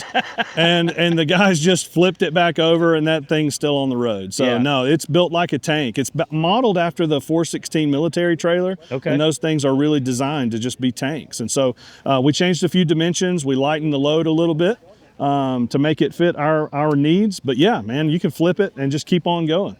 and the guys just flipped it back over and that thing's still on the road. So no, it's built like a tank. It's modeled after the 416 military trailer, and those things are really designed to just be tanks. And so we changed a few dimensions. We lightened the load a little bit to make it fit our needs. But yeah, man, you can flip it and just keep on going.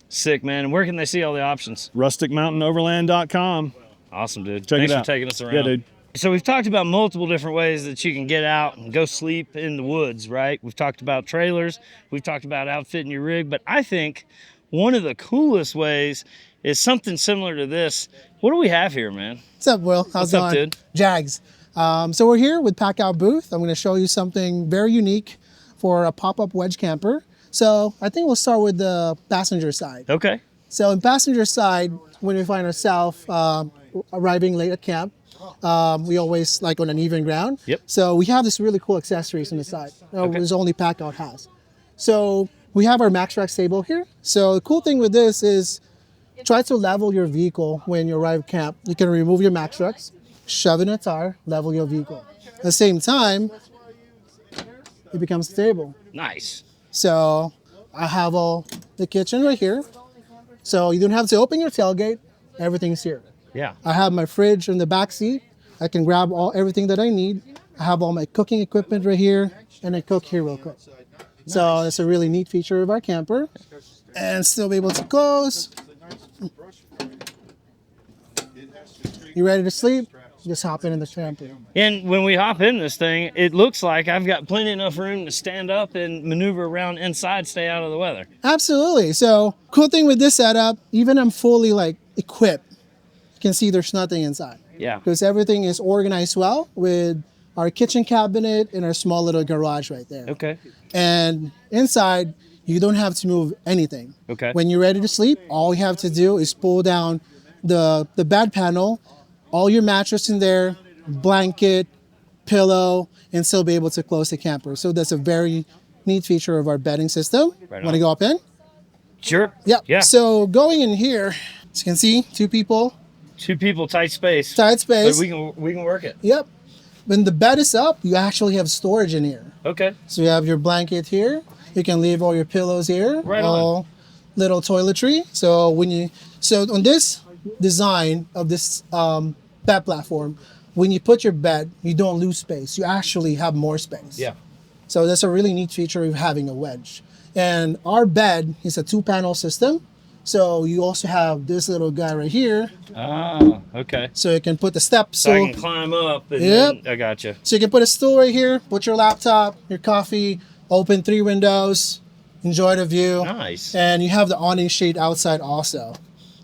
Sick, man. And where can they see all the options? RusticMountainoverland.com. Awesome, dude. Check Thanks it for out. taking us around. Yeah, dude. So we've talked about multiple different ways that you can get out and go sleep in the woods, right? We've talked about trailers. We've talked about outfitting your rig. But I think one of the coolest ways is something similar to this. What do we have here, man? What's up, Will? How's it going? What's up, dude? Jags. So we're here with Pack Out Booth. I'm going to show you something very unique for a pop-up wedge camper. So I think we'll start with the passenger side. Okay. So in passenger side, when we find ourselves arriving late at camp, we always like on an even ground. Yep. So we have this really cool accessories on the side. There's only Pack Out has. So we have our Maxtrax table here. So the cool thing with this is try to level your vehicle when you arrive at camp. You can remove your Maxtrax, shove in a tire, level your vehicle. At the same time, it becomes stable. Nice. So I have all the kitchen right here. So you don't have to open your tailgate. Everything's here. Yeah. I have my fridge in the back seat. I can grab everything that I need. I have all my cooking equipment right here, and I cook here real quick. So it's a really neat feature of our camper. And still be able to close. You ready to sleep? Just hop in the camper. And when we hop in this thing, it looks like I've got plenty enough room to stand up and maneuver around inside, stay out of the weather. Absolutely. So cool thing with this setup, even I'm fully like equipped, you can see there's nothing inside. Yeah. Because everything is organized well with our kitchen cabinet and our small little garage right there. Okay. And inside, you don't have to move anything. Okay. When you're ready to sleep, all you have to do is pull down the bed panel, all your mattress in there, blanket, pillow, and still be able to close the camper. So that's a very neat feature of our bedding system. Right Want to go up in? Sure. Yep. Yeah. So going in here, as you can see, two people. Two people, tight space. Tight space. But we can work it. Yep. When the bed is up, you actually have storage in here. Okay. So you have your blanket here. You can leave all your pillows here. Right all on. Little toiletry. So on this design of this bed platform, when you put your bed, you don't lose space. You actually have more space. Yeah. So that's a really neat feature of having a wedge. And our bed is a 2-panel system. So you also have this little guy right here. Ah, okay. So you can put the steps. So I can climb up. And Yep. then, I gotcha. So you can put a stool right here, put your laptop, your coffee, open 3 windows, enjoy the view. Nice. And you have the awning shade outside also.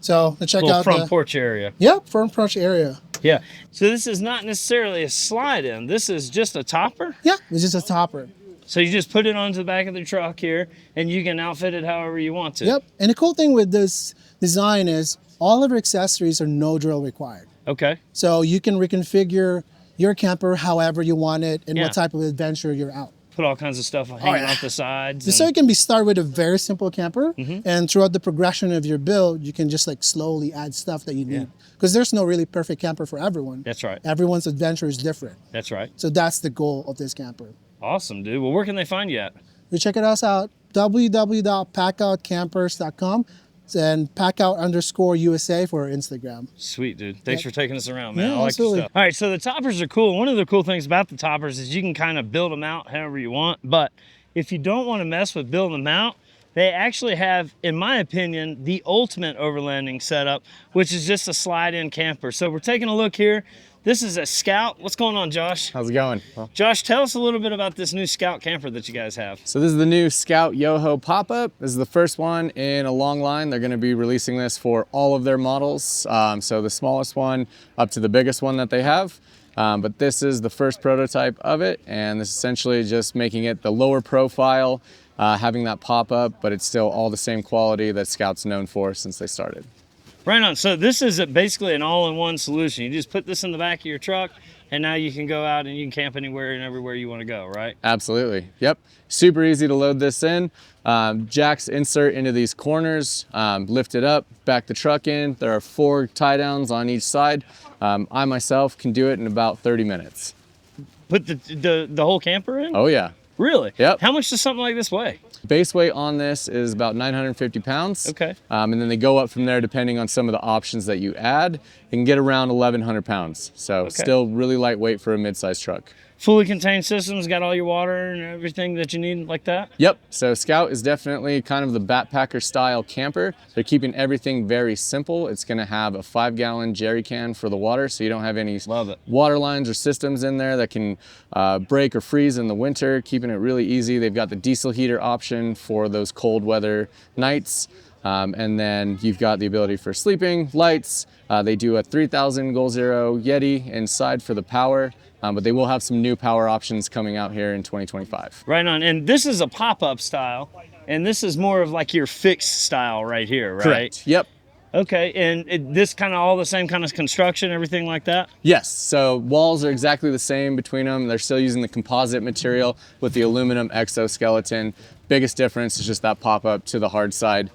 So let's check out front porch area. Yep, front porch area. Yeah. So this is not necessarily a slide in. This is just a topper? Yeah, it's just a topper. So you just put it onto the back of the truck here, and you can outfit it however you want to. Yep. And the cool thing with this design is all of our accessories are no drill required. Okay. So you can reconfigure your camper however you want it and Yeah. what type of adventure you're out. Put all kinds of stuff hanging off the sides. So it can be start with a very simple camper, and throughout the progression of your build, you can just like slowly add stuff that you need. Because there's no really perfect camper for everyone. That's right. Everyone's adventure is different. That's right. So that's the goal of this camper. Awesome, dude. Well, where can they find you at? You check us out, www.packoutcampers.com. and packout_USA for Instagram. Sweet, dude. Thanks for taking us around, man. Yeah, I like absolutely. your stuff. All right, so the toppers are cool. One of the cool things about the toppers is you can kind of build them out however you want. But if you don't want to mess with building them out, they actually have, in my opinion, the ultimate overlanding setup, which is just a slide-in camper. So we're taking a look here. This is a Scout. What's going on, Josh? How's it going? Well, Josh, tell us a little bit about this new Scout camper that you guys have. so this is the new Scout Yoho pop-up. This is the first one in a long line. They're going to be releasing this for all of their models. So the smallest one up to the biggest one that they have. But this is the first prototype of it, and this is essentially just making it the lower profile, having that pop-up, but it's still all the same quality that Scout's known for since they started. Right on. So this is basically an all-in-one solution. You just put this in the back of your truck, and now you can go out and you can camp anywhere and everywhere you want to go, right? Absolutely. Yep. Super easy to load this in. Jacks insert into these corners, lift it up, back the truck in. There are 4 tie-downs on each side. I myself can do it in about 30 minutes. Put the whole camper in? Oh yeah. Really? Yep. How much does something like this weigh? Base weight on this is about 950 pounds. Okay. And then they go up from there depending on some of the options that you add. It can get around 1,100 pounds. So still really lightweight for a mid-sized truck. Fully contained systems, got all your water and everything that you need like that? Yep, so Scout is definitely kind of the backpacker style camper. They're keeping everything very simple. It's gonna have a 5-gallon jerry can for the water, so you don't have any water lines or systems in there that can break or freeze in the winter, keeping it really easy. They've got the diesel heater option for those cold weather nights. And then you've got the ability for sleeping, lights. They do a 3000 Goal Zero Yeti inside for the power. But they will have some new power options coming out here in 2025. Right on. And this is a pop-up style, and this is more of like your fixed style right here, right? Correct. Yep. Okay, and this kind of all the same kind of construction, everything like that? Yes, so walls are exactly the same between them. They're still using the composite material with the aluminum exoskeleton. Biggest difference is just that pop-up to the hard side.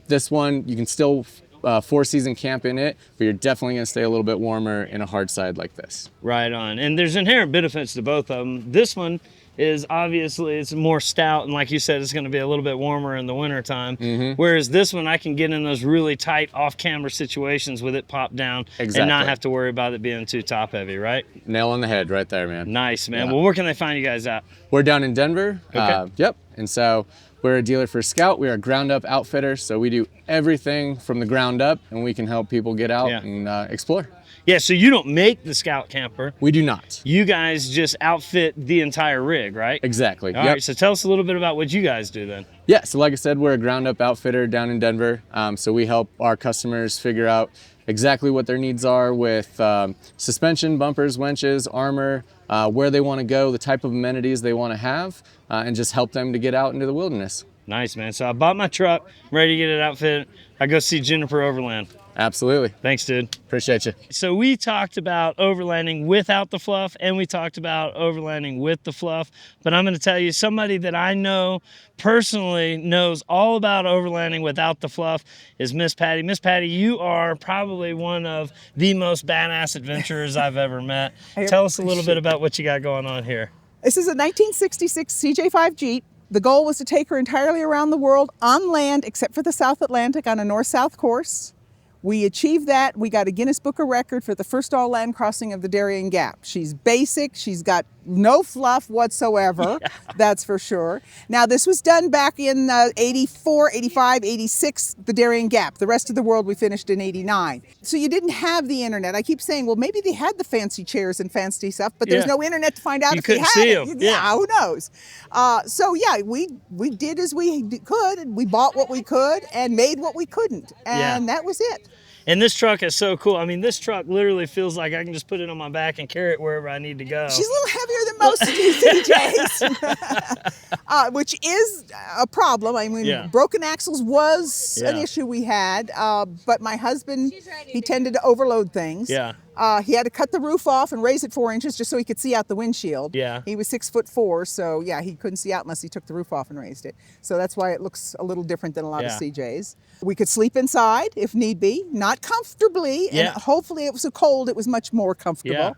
This one, you can still 4-season camp in it, but you're definitely gonna stay a little bit warmer in a hard side like this. Right on. And there's inherent benefits to both of them. This one is obviously, it's more stout, and like you said, it's gonna be a little bit warmer in the winter time. Whereas this one, I can get in those really tight off-camera situations with it popped down and not have to worry about it being too top heavy, right? Nail on the head right there, man. Nice, man. Well, where can they find you guys at? We're down in Denver. Okay. Yep, and so we're a dealer for Scout. We are a ground up outfitter, so we do everything from the ground up, and we can help people get out and explore. Yeah, so you don't make the Scout camper. We do not. You guys just outfit the entire rig, right? Exactly. All right, so tell us a little bit about what you guys do then. Yeah, so like I said, we're a ground up outfitter down in Denver. So we help our customers figure out exactly what their needs are with suspension, bumpers, winches, armor, where they want to go, the type of amenities they want to have, and just help them to get out into the wilderness. Nice, man. So I bought my truck, I'm ready to get it outfitted. I go see Juniper Overland. Absolutely. Thanks, dude. Appreciate you. So we talked about overlanding without the fluff, and we talked about overlanding with the fluff. But I'm going to tell you, somebody that I know personally knows all about overlanding without the fluff is Miss Patty. Miss Patty, you are probably one of the most badass adventurers I've ever met. Tell us a little bit about what you got going on here. This is a 1966 CJ5 Jeep. The goal was to take her entirely around the world on land, except for the South Atlantic on a north-south course. We achieved that. We got a Guinness Book of Record for the first all-land crossing of the Darien Gap. She's basic. She's got no fluff whatsoever, that's for sure. Now, this was done back in 84, 85, 86, the Darien Gap. The rest of the world we finished in 89. So you didn't have the internet. I keep saying, well, maybe they had the fancy chairs and fancy stuff, but there's no internet to find out if they had it. Yeah, who knows? So yeah, we did as we could, and we bought what we could and made what we couldn't, and that was it. And this truck is so cool. I mean, this truck literally feels like I can just put it on my back and carry it wherever I need to go. She's a little heavier than most of these DJs, which is a problem. I mean, broken axles was an issue we had, but my husband, he tended to overload things. Yeah. He had to cut the roof off and raise it 4 inches just so he could see out the windshield. Yeah. He was 6'4", so yeah, he couldn't see out unless he took the roof off and raised it. So that's why it looks a little different than a lot of CJs. We could sleep inside if need be, not comfortably, and hopefully it was so cold it was much more comfortable.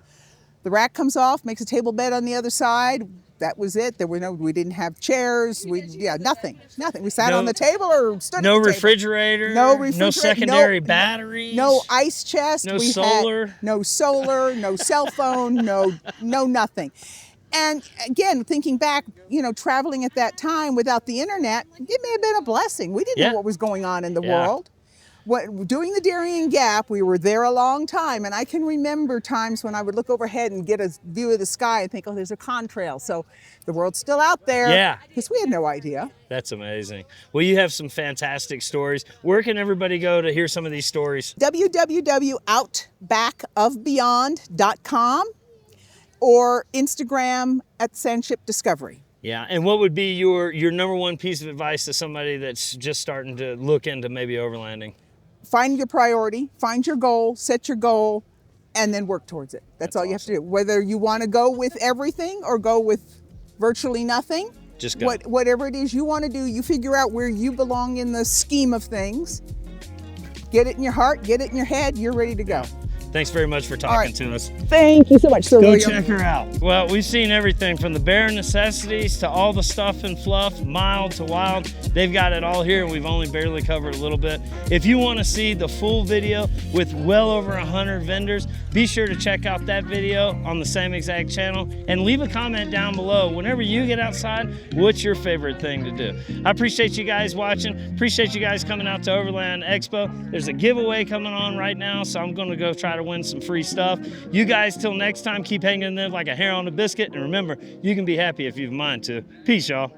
The rack comes off, makes a table bed on the other side. That was it. We didn't have chairs. Nothing. We sat on the table or stood at the table. Refrigerator. No secondary batteries. No ice chest. No solar. No solar. No cell phone. No nothing. And again, thinking back, traveling at that time without the internet, it may have been a blessing. We didn't know what was going on in the world. Doing the Darien Gap, we were there a long time, and I can remember times when I would look overhead and get a view of the sky and think, oh, there's a contrail. So the world's still out there. Yeah. Because we had no idea. That's amazing. Well, you have some fantastic stories. Where can everybody go to hear some of these stories? www.outbackofbeyond.com or Instagram at Sandship Discovery. Yeah, and what would be your number one piece of advice to somebody that's just starting to look into maybe overlanding? Find your priority, find your goal, set your goal, and then work towards it. That's all you have to do. Whether you want to go with everything or go with virtually nothing, just go. Whatever it is you want to do, you figure out where you belong in the scheme of things. Get it in your heart, get it in your head, you're ready to go. Thanks very much for talking to us. Thank you so much, Sir William. Go check her out. Well, we've seen everything from the bare necessities to all the stuff in Fluff, mild to wild. They've got it all here, and we've only barely covered a little bit. If you want to see the full video with well over 100 vendors, be sure to check out that video on the same exact channel and leave a comment down below. Whenever you get outside, what's your favorite thing to do? I appreciate you guys watching. Appreciate you guys coming out to Overland Expo. There's a giveaway coming on right now, so I'm going to go try to win some free stuff. You guys, till next time, keep hanging in there like a hair on a biscuit, and remember, you can be happy if you've a mind to. Peace, y'all.